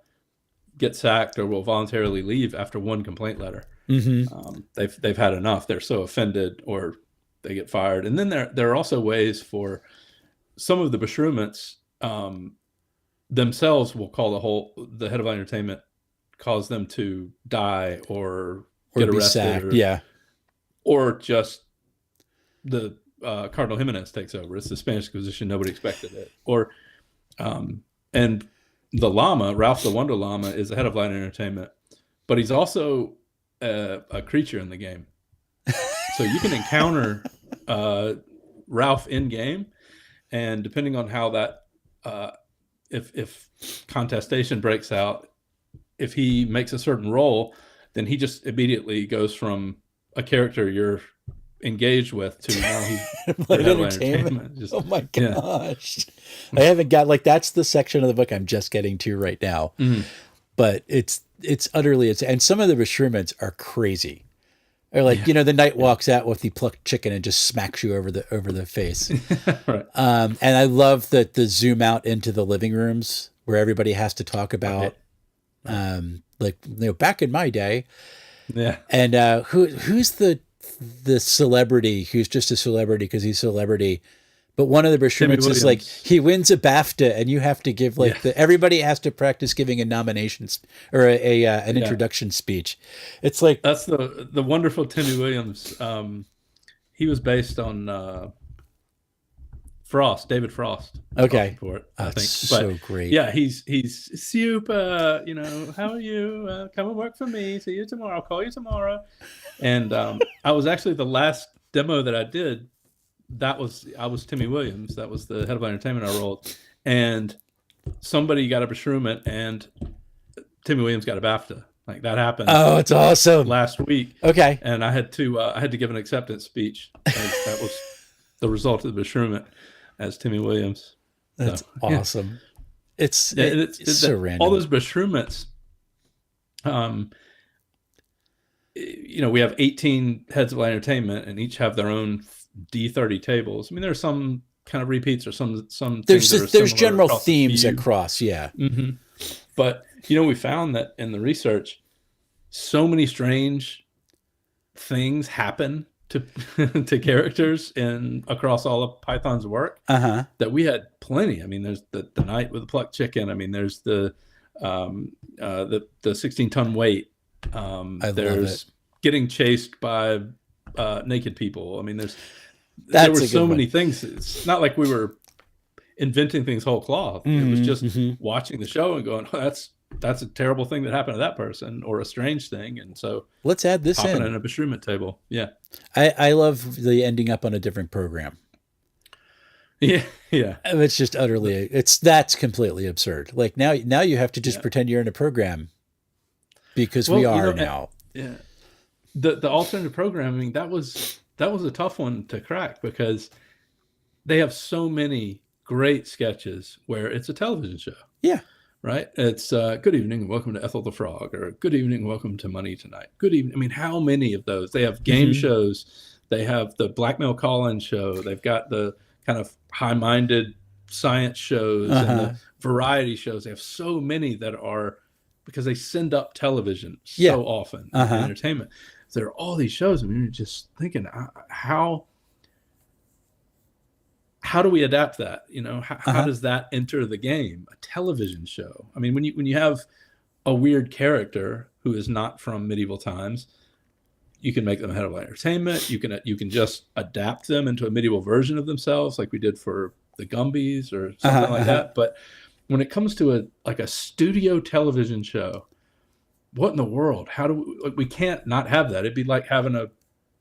get sacked or will voluntarily leave after one complaint letter. They've had enough. They're so offended, or they get fired. And then there are also ways for some of the bestrewments themselves will call the head of entertainment, cause them to die or get arrested, or just the Cardinal Jimenez takes over. It's the Spanish Inquisition. Nobody expected it. Or and the Llama, Ralph the Wonder Llama, is the head of light entertainment, but he's also a creature in the game. So you can encounter Ralph in game, and depending on how that if contestation breaks out, if he makes a certain roll, then he just immediately goes from a character you're engaged with to now he's entertainment. Oh my gosh. I haven't got that's the section of the book I'm just getting to right now. But it's utterly and some of the bestrewments are crazy. Or the knight walks out with the plucked chicken and just smacks you over the face. Right. And I love the zoom out into the living rooms where everybody has to talk about back in my day. Yeah. And who's the celebrity who's just a celebrity because he's a celebrity? But one of the Timmy Bashumans is like Williams. he wins a BAFTA, and you have to give Yeah. like everybody has to practice giving a nominations or an Yeah. introduction speech. It's like That's the wonderful Timmy Williams. He was based on Frost, David Frost. okay, For it, I that's think. so But great. yeah, he's super. You know, how are you? Come and work for me. See you tomorrow. I'll call you tomorrow. And I was actually the last demo that I did. I was Timmy Williams. That was the head of entertainment I rolled, and somebody got a beshroomment, and Timmy Williams got a BAFTA. Like that happened. Oh, it's awesome. Last week. Okay. And I had to give an acceptance speech. That was the result of the beshroomment as Timmy Williams. That's so, awesome. Yeah. It's so random. All those beshrooments. You know, we have 18 heads of entertainment, and each have their own D30 tables. I mean, there's some kind of repeats or some. There's general themes across, yeah. Mm-hmm. But you know, we found that in the research, so many strange things happen to to characters across all of Python's work that we had plenty. I mean, there's the knight with the plucked chicken. I mean, there's the 16-ton weight. There's getting chased by naked people. I mean, there were so many things. It's not like we were inventing things whole cloth. It was just watching the show and going, oh, that's a terrible thing that happened to that person, or a strange thing. And so let's add this in a beshroomment table. Yeah. I love the ending up on a different program. Yeah. Yeah. It's just utterly, that's completely absurd. Like now you have to just pretend you're in a program because we are now. Yeah. The alternative programming, that was a tough one to crack because they have so many great sketches where it's a television show. Yeah. Right? It's good evening and welcome to Ethel the Frog, or good evening and welcome to Money Tonight. Good evening. I mean, how many of those? They have game shows. They have the Blackmail Call-In show. They've got the kind of high-minded science shows and the variety shows. They have so many that are, because they send up television so often in entertainment. So there are all these shows. I mean, you're just thinking, how do we adapt that? You know, how does that enter the game? A television show. I mean, when you have a weird character who is not from medieval times, you can make them head of entertainment. You can just adapt them into a medieval version of themselves, like we did for the Gumbies or something like that. But when it comes to a studio television show, what in the world? How do we can't not have that? It'd be like having a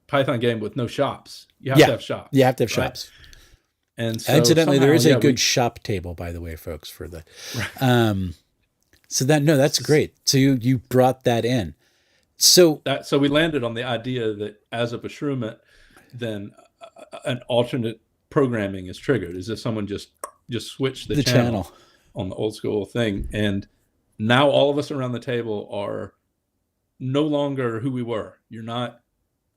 Python game with no shops. You have to have shops. You have to have shops. And so incidentally, there is a good shop table, by the way, folks, for the. So that's great. So you brought that in. So we landed on the idea that as a beshroomment, then an alternate programming is triggered. Is if someone just switched the channel on the old school thing, and now all of us around the table are no longer who we were. You're not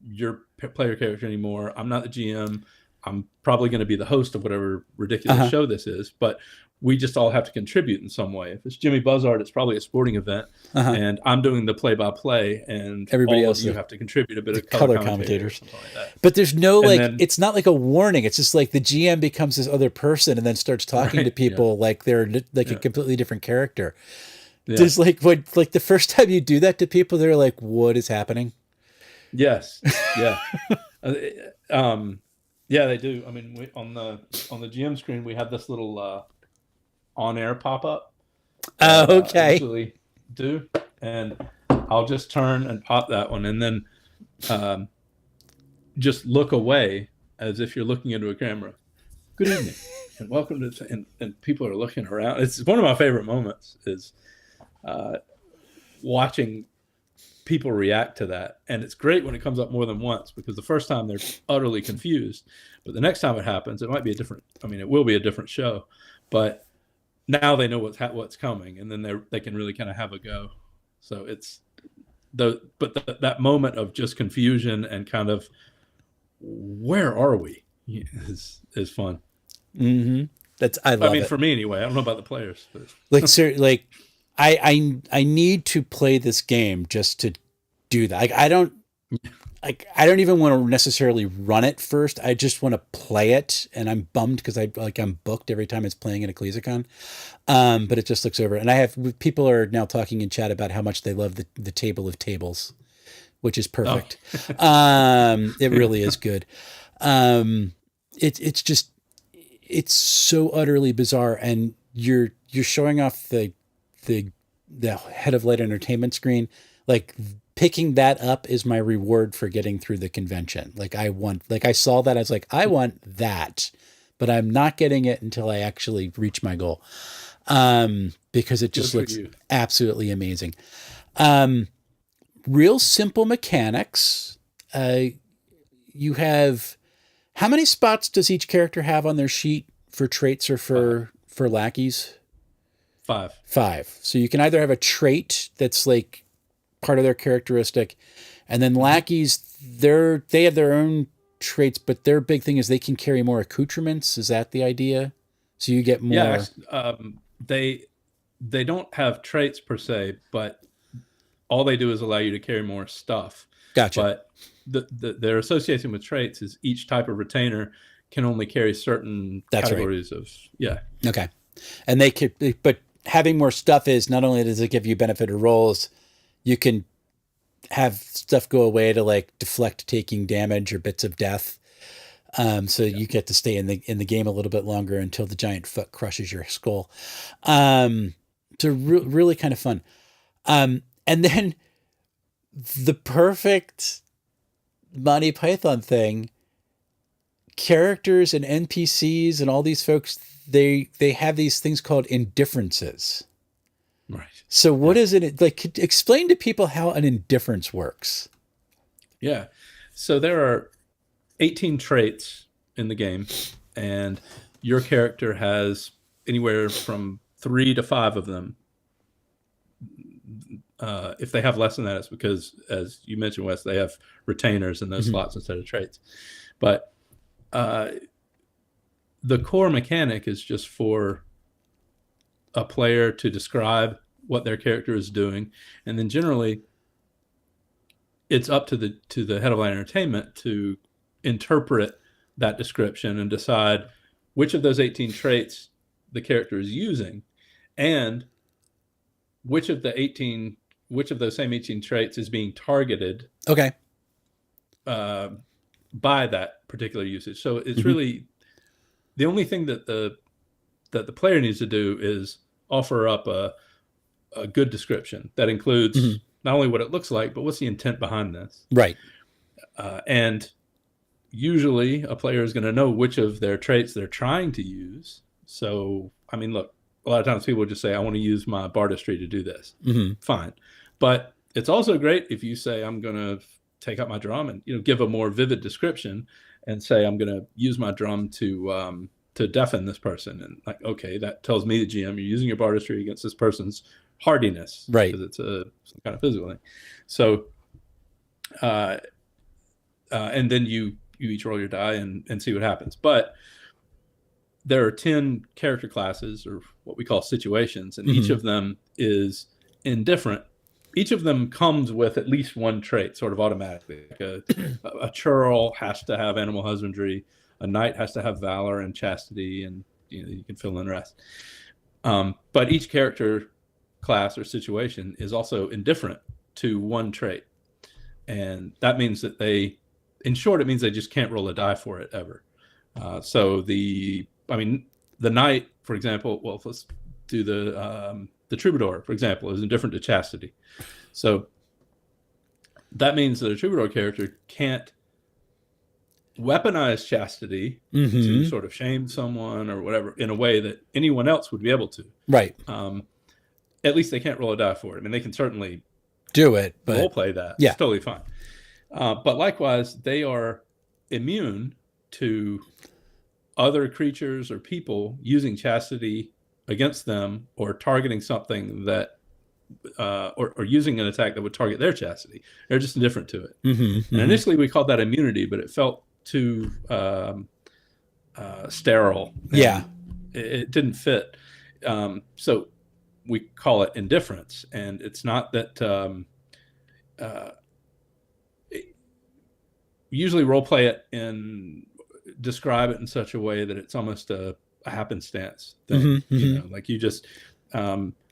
your player character anymore. I'm not the GM. I'm probably going to be the host of whatever ridiculous show this is, but we just all have to contribute in some way. If it's Jimmy Buzzard, it's probably a sporting event, and I'm doing the play-by-play, and everybody else you have to contribute a bit of color commentators. Like that. But there's no it's not like a warning. It's just like the GM becomes this other person and then starts talking to people like they're like a completely different character. Yeah. There's like the first time you do that to people, they're like, "What is happening?" Yes. Yeah. Yeah, they do. I mean, on the GM screen, we have this little on-air pop-up. Okay. I usually do, and I'll just turn and pop that one, and then just look away as if you're looking into a camera. Good evening, and welcome to. And people are looking around. It's one of my favorite moments is watching people react to that, and it's great when it comes up more than once, because the first time they're utterly confused, but the next time it happens, it might be it will be a different show, but now they know what's coming, and then they can really kind of have a go. So it's that moment of just confusion and kind of where are we is fun. I love it. For me anyway. I don't know about the players, but. I need to play this game just to do that. Like I don't even want to necessarily run it first. I just want to play it, and I'm bummed because I'm booked every time it's playing at EcclesiaCon. But it just looks over, and I have people are now talking in chat about how much they love the table of tables, which is perfect. It really is good. It's just it's so utterly bizarre, and you're showing off the head of light entertainment screen. Like picking that up is my reward for getting through the convention. Like I saw that, I was like, I want that, but I'm not getting it until I actually reach my goal. Because it just looks absolutely amazing. Real simple mechanics. You have, how many spots does each character have on their sheet for traits or for lackeys? 5. So you can either have a trait that's like part of their characteristic, and then lackeys, they have their own traits, but their big thing is they can carry more accoutrements. Is that the idea? So you get more. Yeah, they don't have traits per se, but all they do is allow you to carry more stuff. Gotcha. But their association with traits is each type of retainer can only carry certain categories of. Yeah. Okay. And but having more stuff is not only does it give you benefit of rolls, you can have stuff go away to like deflect taking damage or bits of death. So you get to stay in the game a little bit longer until the giant foot crushes your skull. So really kind of fun. And then the perfect Monty Python thing, characters and NPCs and all these folks, they have these things called indifferences. Right. So what is it like? Explain to people how an indifference works. Yeah. So there are 18 traits in the game, and your character has anywhere from 3 to 5 of them. If they have less than that, it's because, as you mentioned, Wes, they have retainers in those slots instead of traits. But the core mechanic is just for a player to describe what their character is doing, and then generally it's up to the head of light entertainment to interpret that description and decide which of those 18 traits the character is using, and which of those same 18 traits is being targeted. Okay. By that particular usage. So it's really the only thing that the player needs to do is offer up a good description that includes not only what it looks like, but what's the intent behind this. Right. And usually a player is going to know which of their traits they're trying to use. So, I mean, look, a lot of times people just say, I want to use my bardistry to do this. Fine. But it's also great if you say, I'm going to take out my drum and, give a more vivid description and say, I'm going to use my drum to deafen this person. And like, okay, that tells me, the GM, you're using your bardistry against this person's hardiness. Right. Because it's some kind of physical thing. So, and then you each roll your die and see what happens. But there are 10 character classes, or what we call situations, and each of them is indifferent. Each of them comes with at least one trait sort of automatically. Like a churl has to have animal husbandry. A knight has to have valor and chastity, and you can fill in the rest. But each character class or situation is also indifferent to one trait. And that means that in short, it means they just can't roll a die for it ever. So the knight, for example, well, let's do the troubadour, for example, is indifferent to chastity. So that means that a troubadour character can't weaponize chastity to sort of shame someone or whatever in a way that anyone else would be able to. Right. At least they can't roll a die for it. I mean, they can certainly do it, but role play that. Yeah. It's totally fine. But likewise, they are immune to other creatures or people using chastity against them, or targeting something that or using an attack that would target their chastity. They're just indifferent to it. And initially we called that immunity, but it felt too sterile. Yeah. It didn't fit. So we call it indifference. And it's not that usually role play it and describe it in such a way that it's almost a happenstance thing. You know, like you just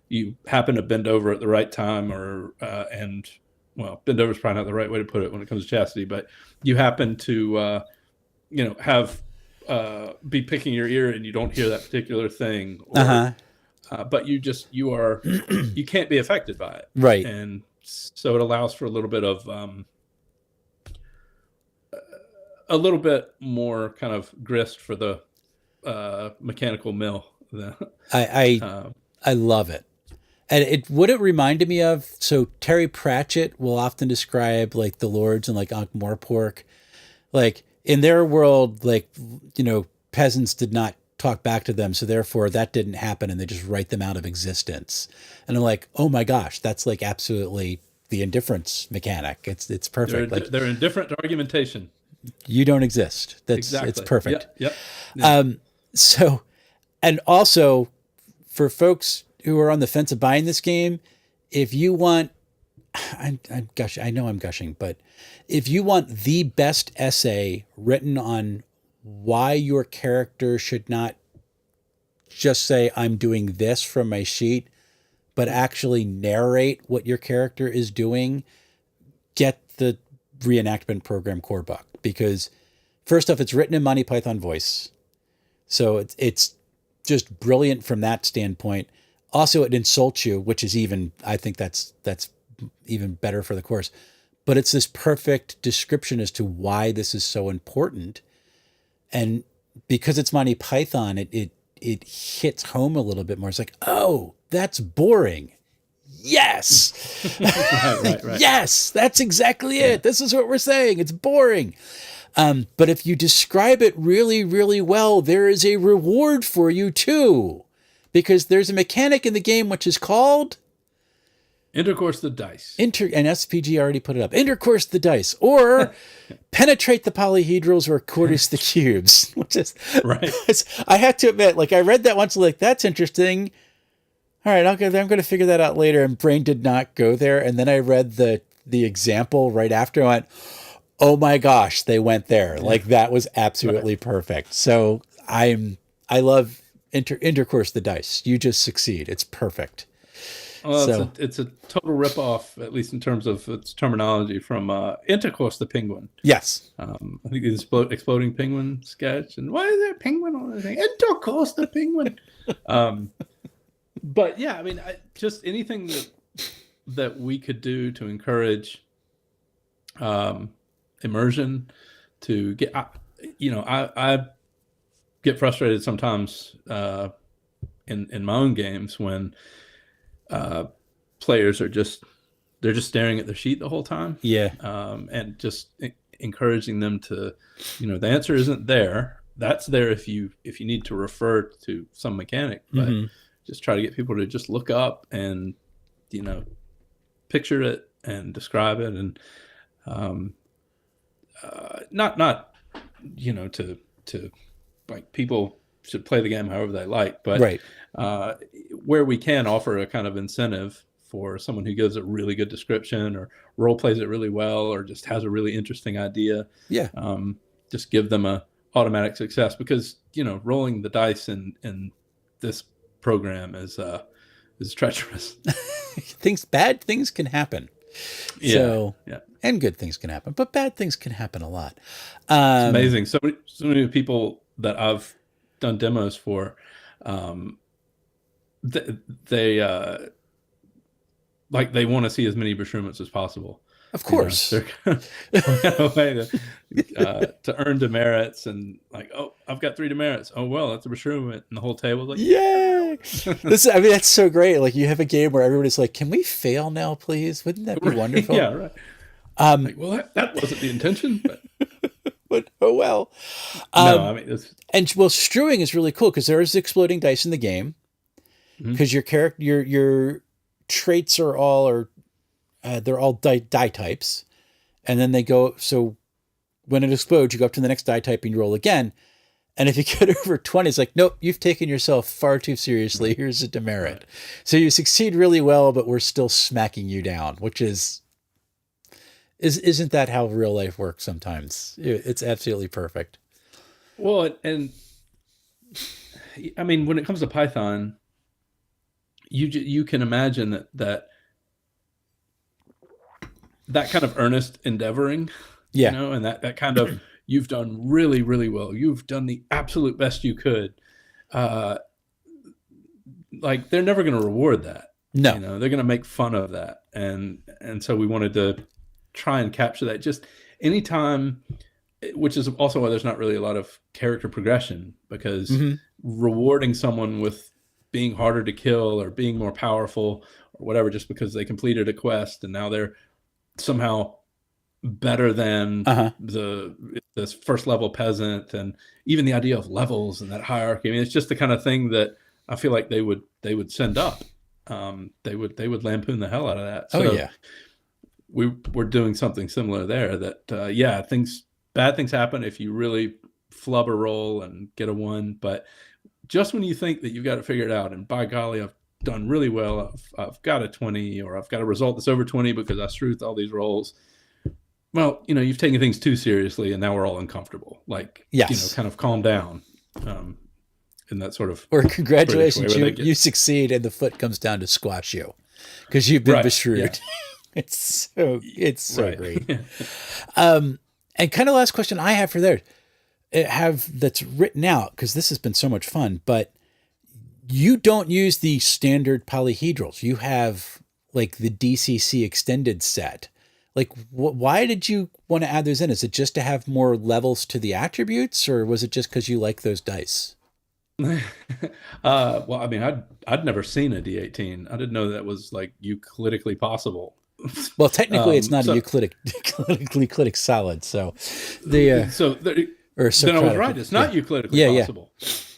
you happen to bend over at the right time, or and well, bend over is probably not the right way to put it when it comes to chastity, but you happen to you know, have be picking your ear and you don't hear that particular thing, or but you can't be affected by it, right? And so it allows for a little bit of a little bit more kind of grist for the mechanical mill. I love it. And what it reminded me of, so Terry Pratchett will often describe like the lords and like Ankh-Morpork, like in their world, like, you know, peasants did not talk back to them, so therefore that didn't happen, and they just write them out of existence. And I'm like, oh my gosh, that's like absolutely the indifference mechanic. It's perfect. They're indifferent to argumentation. You don't exist. That's exactly. It's perfect. Yep. So, and also for folks who are on the fence of buying this game, if you want, I'm gushing. I know I'm gushing, but if you want the best essay written on why your character should not just say, I'm doing this from my sheet, but actually narrate what your character is doing, get the Reenactment Program core book. Because first off, it's written in Monty Python voice. So it's just brilliant from that standpoint. Also, it insults you, which is even, I think that's even better for the course. But it's this perfect description as to why this is so important. And because it's Monty Python, it hits home a little bit more. It's like, oh, that's boring. Yes. Right. Yes, that's exactly it. This is what we're saying. It's boring. But if you describe it really, really well, there is a reward for you too. Because there's a mechanic in the game which is called Intercourse the dice. And SPG already put it up. Intercourse the dice, or penetrate the polyhedrals, or courteous the cubes. Which is right. I have to admit, like I read that once, like that's interesting. All right, I'm going to figure that out later. And brain did not go there. And then I read the example right after. I went, oh my gosh, they went there. Like that was absolutely perfect. So I love Intercourse the dice. You just succeed. It's perfect. Well, so, it's a total ripoff, at least in terms of its terminology, from Intercourse the Penguin. Yes. I think the exploding penguin sketch. And why is there a penguin on the thing? Intercourse the Penguin. But yeah, I mean, just anything that we could do to encourage immersion, to get, I get frustrated sometimes in my own games when players are they're just staring at their sheet the whole time. Yeah. And just encouraging them to, the answer isn't there. That's there if you need to refer to some mechanic, but just try to get people to just look up and, picture it and describe it, and not to like, people should play the game however they like, but right. Where we can offer a kind of incentive for someone who gives a really good description, or role plays it really well, or just has a really interesting idea. Yeah. Just give them a automatic success, because, rolling the dice in this program is treacherous. Bad things can happen. Yeah. So, yeah. And good things can happen, but bad things can happen a lot. It's amazing. So many people that I've done demos for, they want to see as many Beschruments as possible. Of course. They're kind of a way to earn demerits, and like, oh, I've got 3 demerits. Oh, well, that's a Beschrument. And the whole table's like, yay! That's so great. Like, you have a game where everybody's like, can we fail now, please? Wouldn't that be wonderful? Yeah, right. Well, that wasn't the intention, but but oh well. No, I mean, strewing is really cool because there is exploding dice in the game, because your character, your traits are all they're all die types, and then they go. So when it explodes, you go up to the next die type and you roll again. And if you get over 20, it's like, nope, you've taken yourself far too seriously. Here's a demerit. Right. So you succeed really well, but we're still smacking you down, which is Isn't that how real life works sometimes? It's absolutely perfect. Well, and I mean, when it comes to Python, you can imagine that kind of earnest endeavoring, Yeah. and that kind of, you've done really, really well. You've done the absolute best you could. Like, they're never going to reward that. No. They're going to make fun of that. And so we wanted to try and capture that just anytime, which is also why there's not really a lot of character progression, because rewarding someone with being harder to kill or being more powerful or whatever, just because they completed a quest and now they're somehow better than this first level peasant, and even the idea of levels and that hierarchy. I mean, it's just the kind of thing that I feel like they would send up. They would lampoon the hell out of that. So we're doing something similar there. That bad things happen if you really flub a roll and get a 1. But just when you think that you've got it figured out, and by golly, I've done really well, I've got a 20, or I've got a result that's over 20 because I sleuthed all these rolls. Well, you've taken things too seriously, and now we're all uncomfortable. Like, kind of calm down. In that sort of, or congratulations, you succeed, and the foot comes down to squash you because you've been beshrewd. Yeah. It's so great. And kind of last question I have for there, that's written out, because this has been so much fun, but you don't use the standard polyhedrals. You have like the DCC extended set. Like, why did you want to add those in? Is it just to have more levels to the attributes, or was it just because you like those dice? Well, I mean, I'd never seen a D18. I didn't know that was like Euclidically possible. Well, technically, it's not a Euclidic solid. So then I was right. It's not Euclidically possible.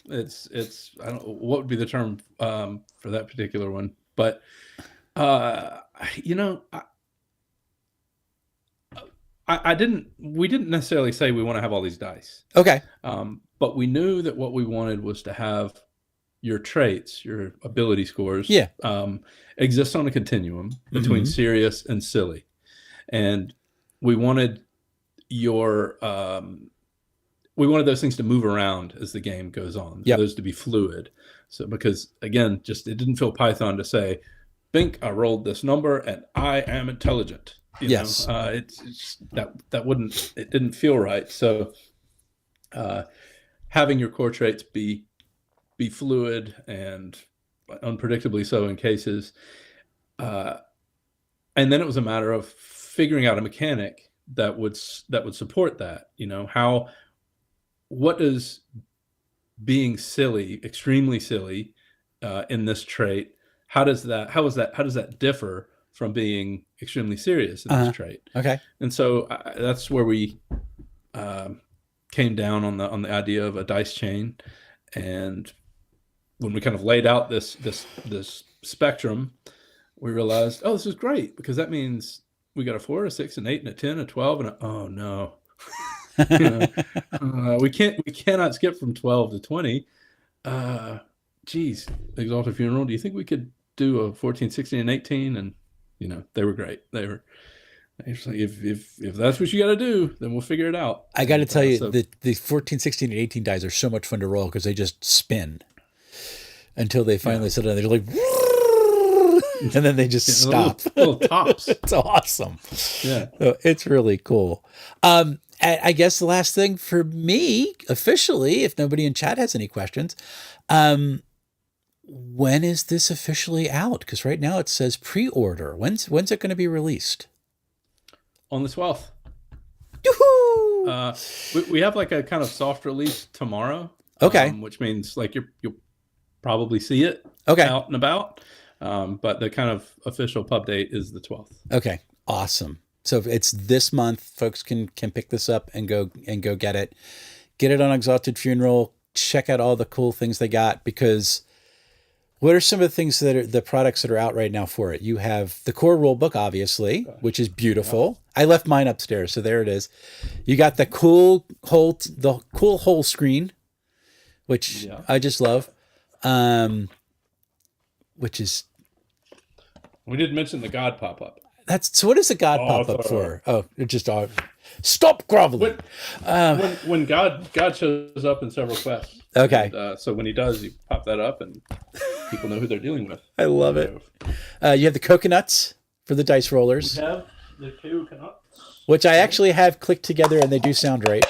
It's I don't know what would be the term for that particular one, but we didn't necessarily say we want to have all these dice. Okay. But we knew that what we wanted was to have your traits, your ability scores, exist on a continuum between serious and silly. And we wanted those things to move around as the game goes on, those to be fluid. So, because again, it didn't feel Python to say, Bink, I rolled this number and I am intelligent. Yes. It's it didn't feel right. So, having your core traits be fluid and unpredictably so in cases, and then it was a matter of figuring out a mechanic that would support that. What does being silly, extremely silly, in this trait, how does that differ from being extremely serious in this trait? Okay. And so that's where we came down on the idea of a dice chain. And when we kind of laid out this spectrum, we realized, this is great, because that means we got a 4, a 6, an 8, and a 10, a 12, and oh no. We cannot skip from 12 to 20. Exalted Funeral, do you think we could do a 14, 16, and 18? And they were great. They were like, if that's what you got to do, then we'll figure it out. I got to tell you, the 14, 16, and 18 dice are so much fun to roll, because they just spin until they finally settle down. They're like, and then they just stop. Little tops. It's awesome. Yeah, so it's really cool. I guess the last thing for me, officially, if nobody in chat has any questions, when is this officially out? Because right now it says pre-order. When's it going to be released? On the 12th. Yoo-hoo! We have like a kind of soft release tomorrow. Okay. Which means like you'll probably see it out and about. But the kind of official pub date is the 12th. Okay. Awesome. So it's this month. Folks can pick this up and go get it. Get it on Exalted Funeral. Check out all the cool things they got, because what are some of the things that are the products that are out right now for it? You have the core rulebook, obviously, which is beautiful. Yeah. I left mine upstairs, so there it is. You got the cool whole screen, which I just love. Which is, we did mention the God pop-up. That's so. What does the God pop up for? Oh, it just stop groveling. When God shows up in several quests. Okay. And, so when he does, you pop that up, and people know who they're dealing with. I love it. You have the coconuts for the dice rollers. We have the coconuts, which I actually have clicked together, and they do sound right.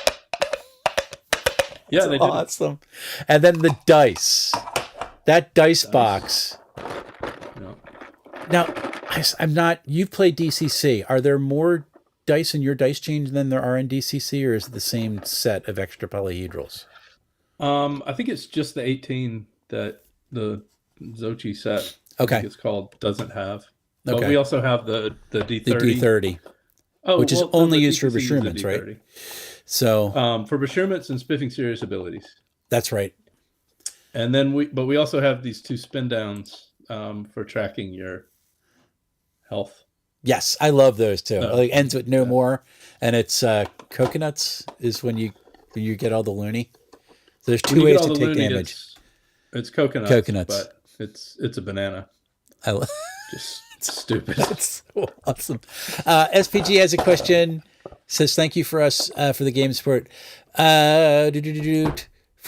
Yeah, they do. Awesome. And then the dice. That dice box. Yeah. Now, I'm not. You've played DCC. Are there more dice in your dice change than there are in DCC, or is it the same set of extra polyhedrals? I think it's just the 18 that the Xochi set. Okay. I think it's called doesn't have. But Okay. we also have the D30. The D30. Which is only used for Beshreuments, right? So for Beshreuments and spiffing serious abilities. That's right. And then we also have these 2 spin downs for tracking your health. Yes, I love those too. No. Like ends with no more, and it's coconuts is when you get all the loony. So there's 2 ways to take damage. It's coconuts. But it's a banana. I love just stupid. That's so awesome. SPG has a question. Says thank you for us for the game support. For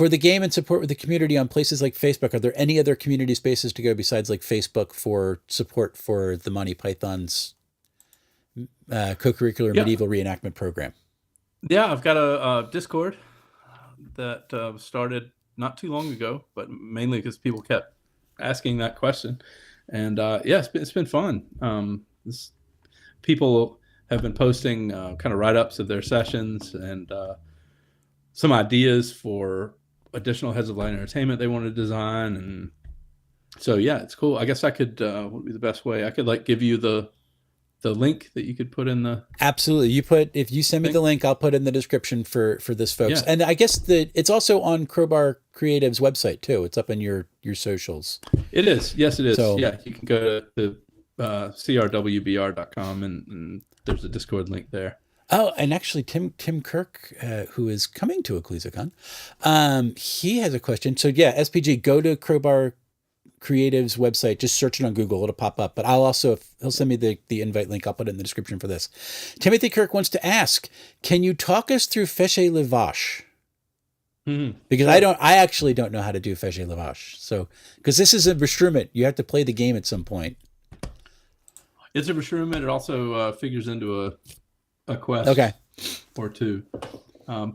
the game and support with the community on places like Facebook, are there any other community spaces to go besides like Facebook for support for the Monty Python's co-curricular medieval reenactment program? Yeah, I've got a Discord that started not too long ago, but mainly because people kept asking that question. And yeah, it's been fun. People have been posting kind of write-ups of their sessions and some ideas for additional heads of light entertainment they want to design. And so, yeah, it's cool. I guess I could, what would be the best way? I could like give you the link that you could put in the. Absolutely. If you send me the link, I'll put in the description for this, folks. Yeah. And I guess it's also on Crowbar Creative's website too. It's up in your socials. It is. Yes, it is. So, yeah. You can go to crwbr.com and there's a Discord link there. Oh, and actually, Tim Kirk, who is coming to EcclesiaCon, he has a question. So yeah, SPG, go to Crowbar Creative's website. Just search it on Google; it'll pop up. But I'll also, if he'll send me the invite link, I'll put it in the description for this. Timothy Kirk wants to ask: can you talk us through Fechet Le Vache? Because I actually don't know how to do Fechet Le Vache. So because this is a Beshreumont, you have to play the game at some point. It's a Beshreumont. It also figures into a quest or 2.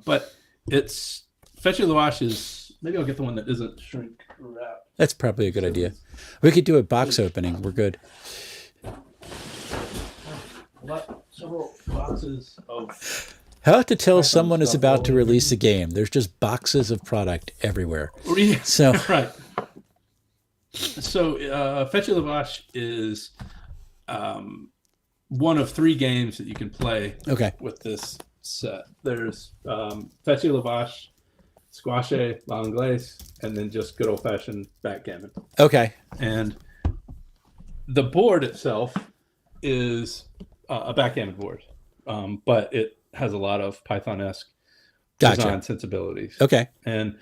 But it's Fechet Le Vache is, maybe I'll get the one that isn't shrink wrapped. That's probably a good idea. We could do a box opening. We're good. Several boxes of. How to tell someone is about to release a game? There's just boxes of product everywhere. So right. So Fechet Le Vache is one of 3 games that you can play with this set. There's Fechet Le Vache, Squashe, L'Anglaise, and then just good old-fashioned backgammon. Okay. And the board itself is a backgammon board, but it has a lot of Python-esque design sensibilities. Okay. And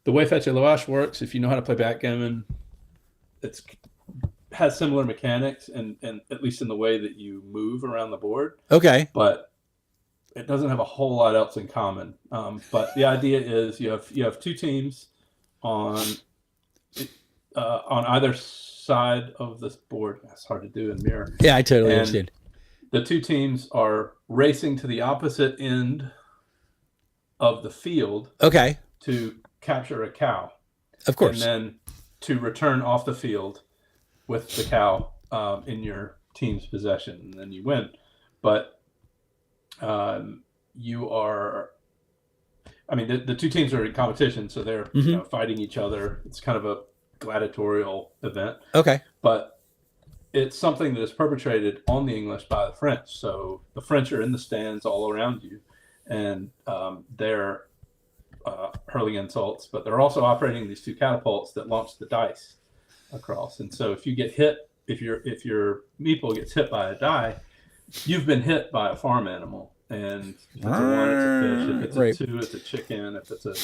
the way Fechet Le Vache works, if you know how to play backgammon, it's has similar mechanics and at least in the way that you move around the board. Okay. But it doesn't have a whole lot else in common. But the idea is you have 2 teams on either side of this board. That's hard to do in mirror. Yeah, I totally understand. The 2 teams are racing to the opposite end of the field. Okay. To capture a cow. Of course. And then to return off the field with the cow in your team's possession, and then you win. But you are, I mean, the 2 teams are in competition, so they're fighting each other. It's kind of a gladiatorial event. Okay. But it's something that is perpetrated on the English by the French. So the French are in the stands all around you, and they're hurling insults, but they're also operating these 2 catapults that launch the dice across. And so if you get hit, if your meeple gets hit by a die, you've been hit by a farm animal. And if it's a 1, it's a fish. If it's a 2, it's a chicken. If it's a,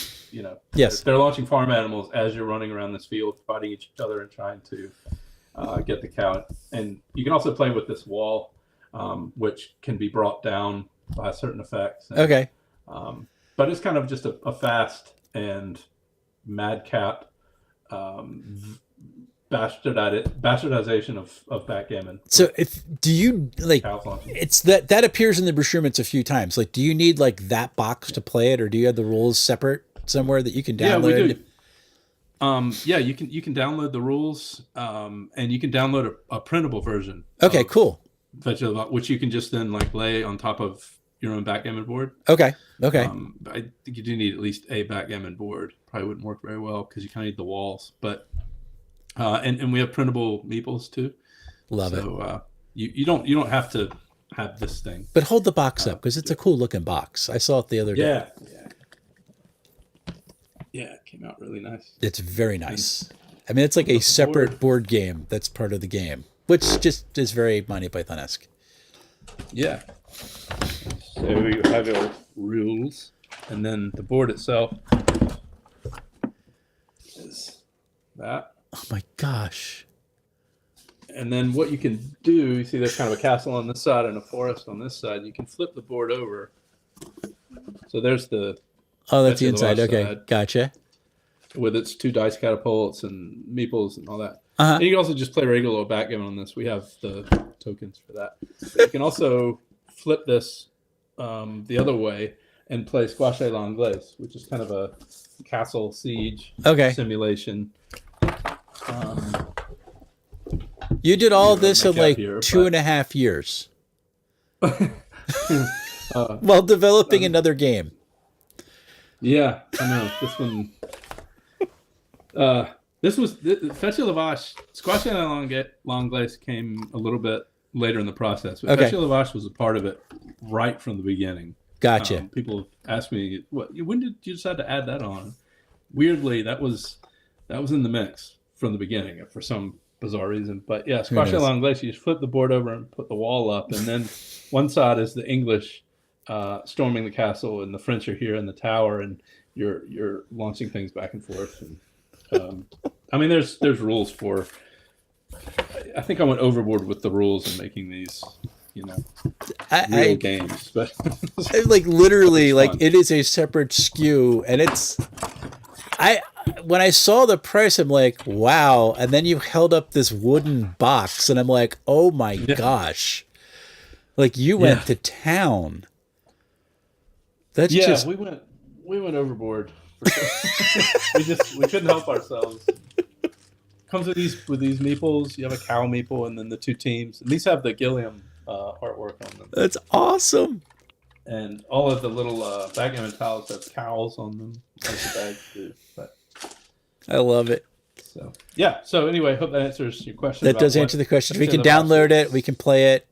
yes, they're launching farm animals as you're running around this field, fighting each other and trying to get the cow. And you can also play with this wall. which can be brought down by certain effects. And, Okay. But it's kind of just a fast and madcap bastardization of backgammon. So do you like it's that appears in the brochurements a few times. Like, do you need like that box to play it, or do you have the rules separate somewhere that you can download? Yeah, we do. You can download the rules, and you can download a printable version. Okay, cool. Which you can just then like lay on top of your own backgammon board. Okay. I think you do need at least a backgammon board. Probably wouldn't work very well because you kind of need the walls. But and we have printable meeples too. Love it. So you don't have to have this thing. But hold the box up because it's a cool looking box. I saw it the other day. Yeah, it came out really nice. It's very nice. I mean, it's like a separate board game that's part of the game, which just is very Monty Python-esque. Yeah. So you have your rules, and then the board itself is that. Oh my gosh. And then what you can do, you see there's kind of a castle on this side and a forest on this side. You can flip the board over. So there's the... Oh, that's the inside. Okay, side, gotcha. With its 2 dice catapults and meeples and all that. And you can also just play regular backgammon on this. We have the tokens for that. But you can also flip this the other way and play Squash à l'Anglaise, which is kind of a castle siege simulation. You did all this in like 2.5 years while developing another game. Yeah, I know. This was Fetch la Vache. Squash à l'Anglaise came a little bit later in the process, but Fetch la Vache was a part of it right from the beginning. Gotcha. People ask me, when did you decide to add that on? Weirdly, that was in the mix from the beginning for some bizarre reason. But yeah, Squash à l'Anglaise, you just flip the board over and put the wall up, and then one side is the English storming the castle, and the French are here in the tower, and you're launching things back and forth. And I mean, there's rules for. I think I went overboard with the rules in making these, real games. But like literally, like it is a separate SKU, and it's. When I saw the price, I'm like, wow! And then you held up this wooden box, and I'm like, oh my gosh! Like you went to town. That's just... we went overboard. For sure. we couldn't help ourselves. Comes with these meeples. You have a cow meeple, and then the 2 teams. And these have the Gilliam artwork on them. That's awesome. And all of the little backgammon tiles have cows on them. Like the bag too. But I love it. So yeah. So anyway, hope that answers your question. That does answer the question. We can download it. We can play it.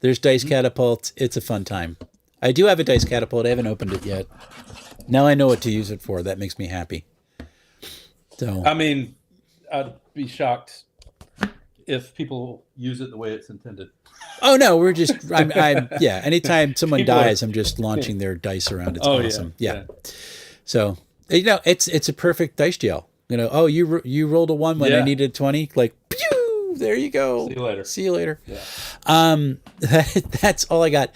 There's dice catapults. It's a fun time. I do have a dice catapult. I haven't opened it yet. Now I know what to use it for. That makes me happy. So I mean, I'd be shocked if people use it the way it's intended. Oh no, we're just I'm yeah. Anytime someone dies, I'm just launching their dice around. It's awesome. Yeah. So it's a perfect dice jail. You rolled a 1 when I needed 20. Like, pew! There you go. See you later. Yeah. That's all I got.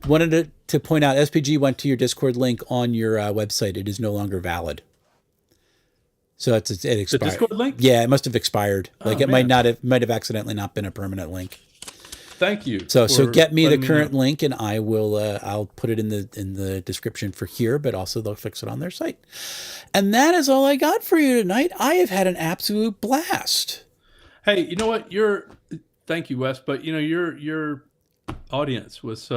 Wanted to point out, SPG went to your Discord link on your website. It is no longer valid. So it expired. The Discord link? Yeah, it must have expired. It might have accidentally not been a permanent link. Thank you. So get me the current link, and I will. I'll put it in the description for here, but also they'll fix it on their site. And that is all I got for you tonight. I have had an absolute blast. Hey, you know what? Thank you, Wes. But your audience was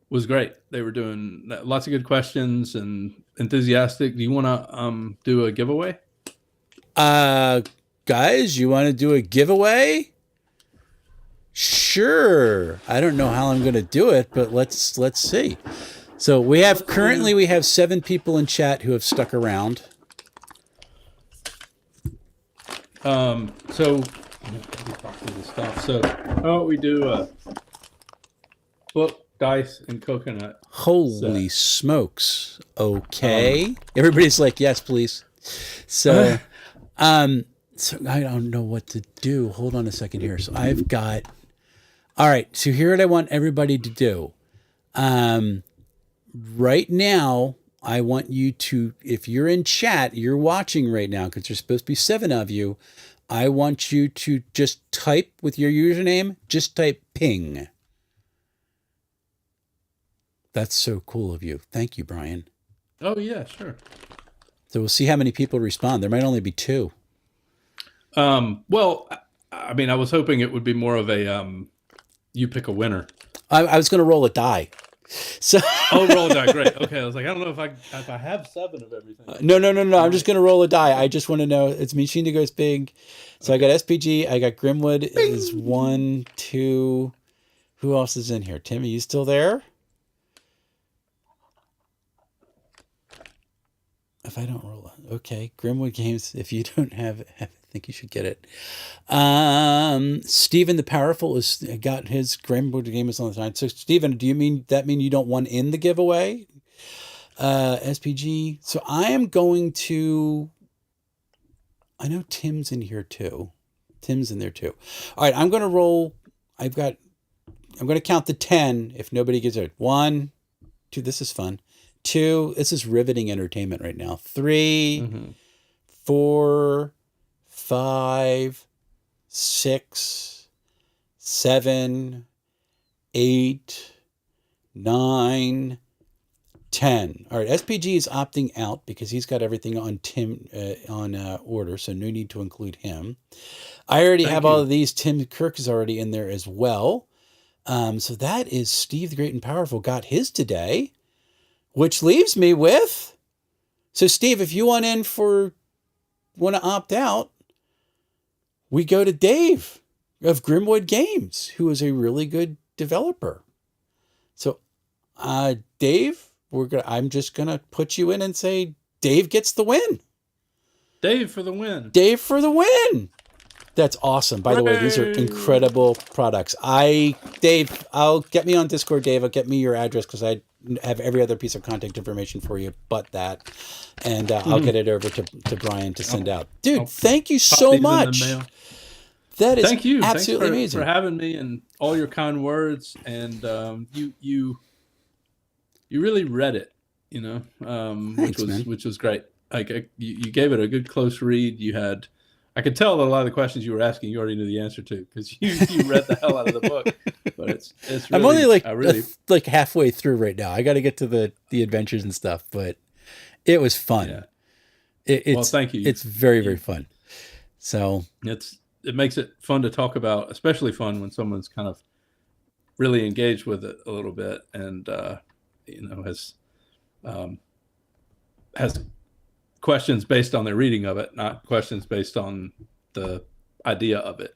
was great. They were doing lots of good questions and enthusiastic. Do you want to do a giveaway? Guys, you want to do a giveaway? Sure. I don't know how I'm going to do it, but let's see. So we have 7 people in chat who have stuck around. So how about we do book, dice, and coconut? Holy smokes. Okay. Everybody's like, yes, please. So, so I don't know what to do. Hold on a second here. So I've got All right. So here what I want everybody to do. Right now, I want you to, if you're in chat, you're watching right now, because there's supposed to be 7 of you. I want you to just type with your username, just type ping. That's so cool of you. Thank you, Brian. Oh, yeah, sure. So we'll see how many people respond. There might only be 2. Well, I mean, I was hoping it would be more of a you pick a winner. I was going to roll a die. So roll a die. Great. Okay. I was like, I don't know if I have 7 of everything. No. I'm just going to roll a die. I just want to know. It's Machine to Goes big. So okay. I got SPG. I got Grimwood is 1, 2. Who else is in here? Tim, are you still there? If I don't roll it. Okay. Grimwood Games. If you don't have it, I think you should get it. Stephen the Powerful has got his Grimwood Games on the side. So Stephen, do you mean you don't want in the giveaway? SPG. So I am going to, I know Tim's in here too. Tim's in there too. All right. I'm going to roll. I'm going to count to 10 if nobody gets it. 1, 2. This is fun. 2. This is riveting entertainment right now. 3, 4, 5, 6, 7, 8, 9, 10. All right, SPG is opting out because he's got everything on Tim on order, so no need to include him. I already have all of these. Tim Kirk is already in there as well. So that is Steve the Great and Powerful got his today, which leaves me with. So Steve, if you want to opt out, we go to Dave of Grimwood Games, who is a really good developer. So, Dave, I'm just gonna put you in and say Dave gets the win. Dave for the win. Dave for the win. That's awesome. By the way, these are incredible products. Dave, I'll get me on Discord, Dave. I'll get me your address because I have every other piece of contact information for you but that. And I'll get it over to Brian to send out. Dude, thank you so much. That is thank you. Absolutely Thanks amazing. for having me and all your kind words. And you really read it, Thanks, which was great. Like you gave it a good close read. I could tell that a lot of the questions you were asking, you already knew the answer to because you read the hell out of the book. But it's really, I'm only like halfway through right now. I got to get to the adventures and stuff, but it was fun. Yeah. Well, thank you. It's very, very fun. So it makes it fun to talk about, especially fun when someone's kind of really engaged with it a little bit and has questions based on their reading of it, not questions based on the idea of it.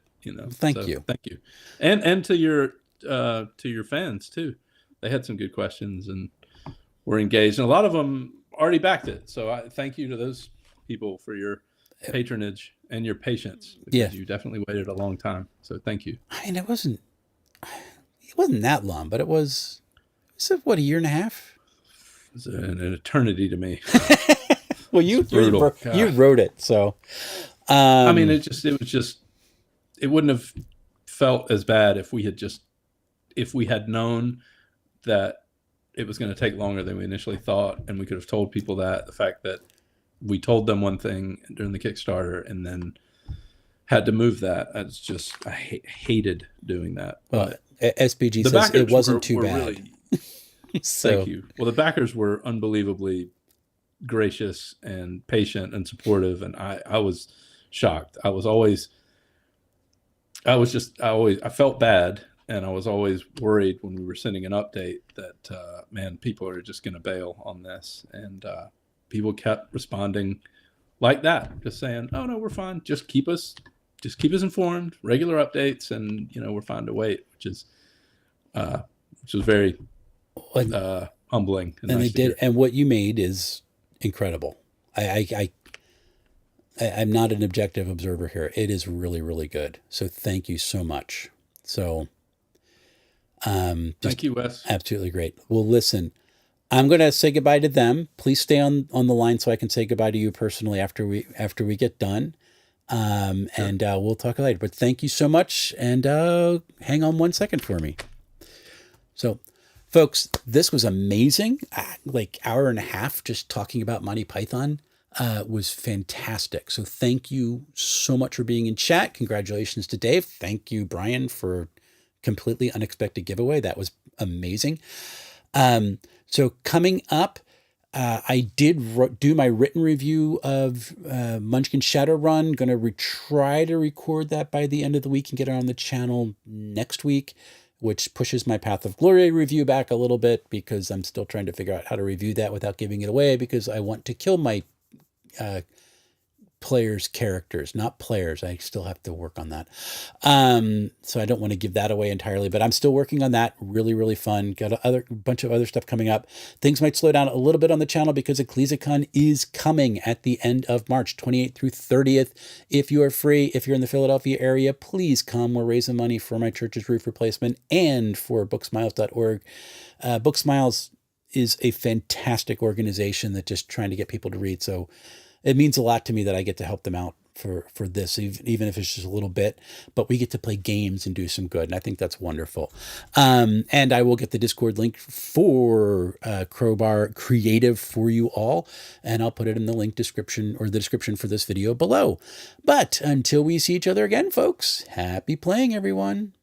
Thank you, and to your fans too. They had some good questions and were engaged, and a lot of them already backed it. So I thank you to those people for your patronage and your patience. Because you definitely waited a long time. So thank you. I mean, it wasn't that long, but it was what, a year and a half? It was an eternity to me. Well, you wrote it, so I mean, it wouldn't have felt as bad if we had known that it was going to take longer than we initially thought, and we could have told people that. The fact that we told them one thing during the Kickstarter and then had to move that, I hated doing that. Well, SPG says it wasn't too bad. Really, thank you. Well, the backers were unbelievably gracious and patient and supportive, and I was shocked. I felt bad, and I was always worried when we were sending an update that people are just going to bail on this, and people kept responding like that, just saying, "Oh no, we're fine. Just keep us informed. Regular updates, and we're fine to wait," which was very humbling. And they did, and what you made is incredible. I'm not an objective observer here. It is really, really good. So thank you so much. So, thank you, Wes. Absolutely great. Well, listen, I'm going to say goodbye to them. Please stay on the line so I can say goodbye to you personally after we get done. And we'll talk later. But thank you so much. And hang on 1 second for me. So, folks, this was amazing. Like hour and a half just talking about Monty Python was fantastic. So thank you so much for being in chat. Congratulations to Dave. Thank you, Brian, for completely unexpected giveaway. That was amazing. So coming up, I did do my written review of Munchkin Shadowrun. Going to try to record that by the end of the week and get it on the channel next week, which pushes my Path of Glory review back a little bit because I'm still trying to figure out how to review that without giving it away, because I want to kill my players' characters, not players. I still have to work on that. So I don't want to give that away entirely, but I'm still working on that. Really, really fun. Got a bunch of other stuff coming up. Things might slow down a little bit on the channel because EcclesiaCon is coming at the end of March, 28th through 30th. If you are free, if you're in the Philadelphia area, please come. We're raising money for my church's roof replacement and for booksmiles.org. Booksmiles is a fantastic organization that's just trying to get people to read. So it means a lot to me that I get to help them out for this, even if it's just a little bit, but we get to play games and do some good. And I think that's wonderful. And I will get the Discord link for Crowbar Creative for you all. And I'll put it in the link description, or the description for this video below. But until we see each other again, folks, happy playing, everyone.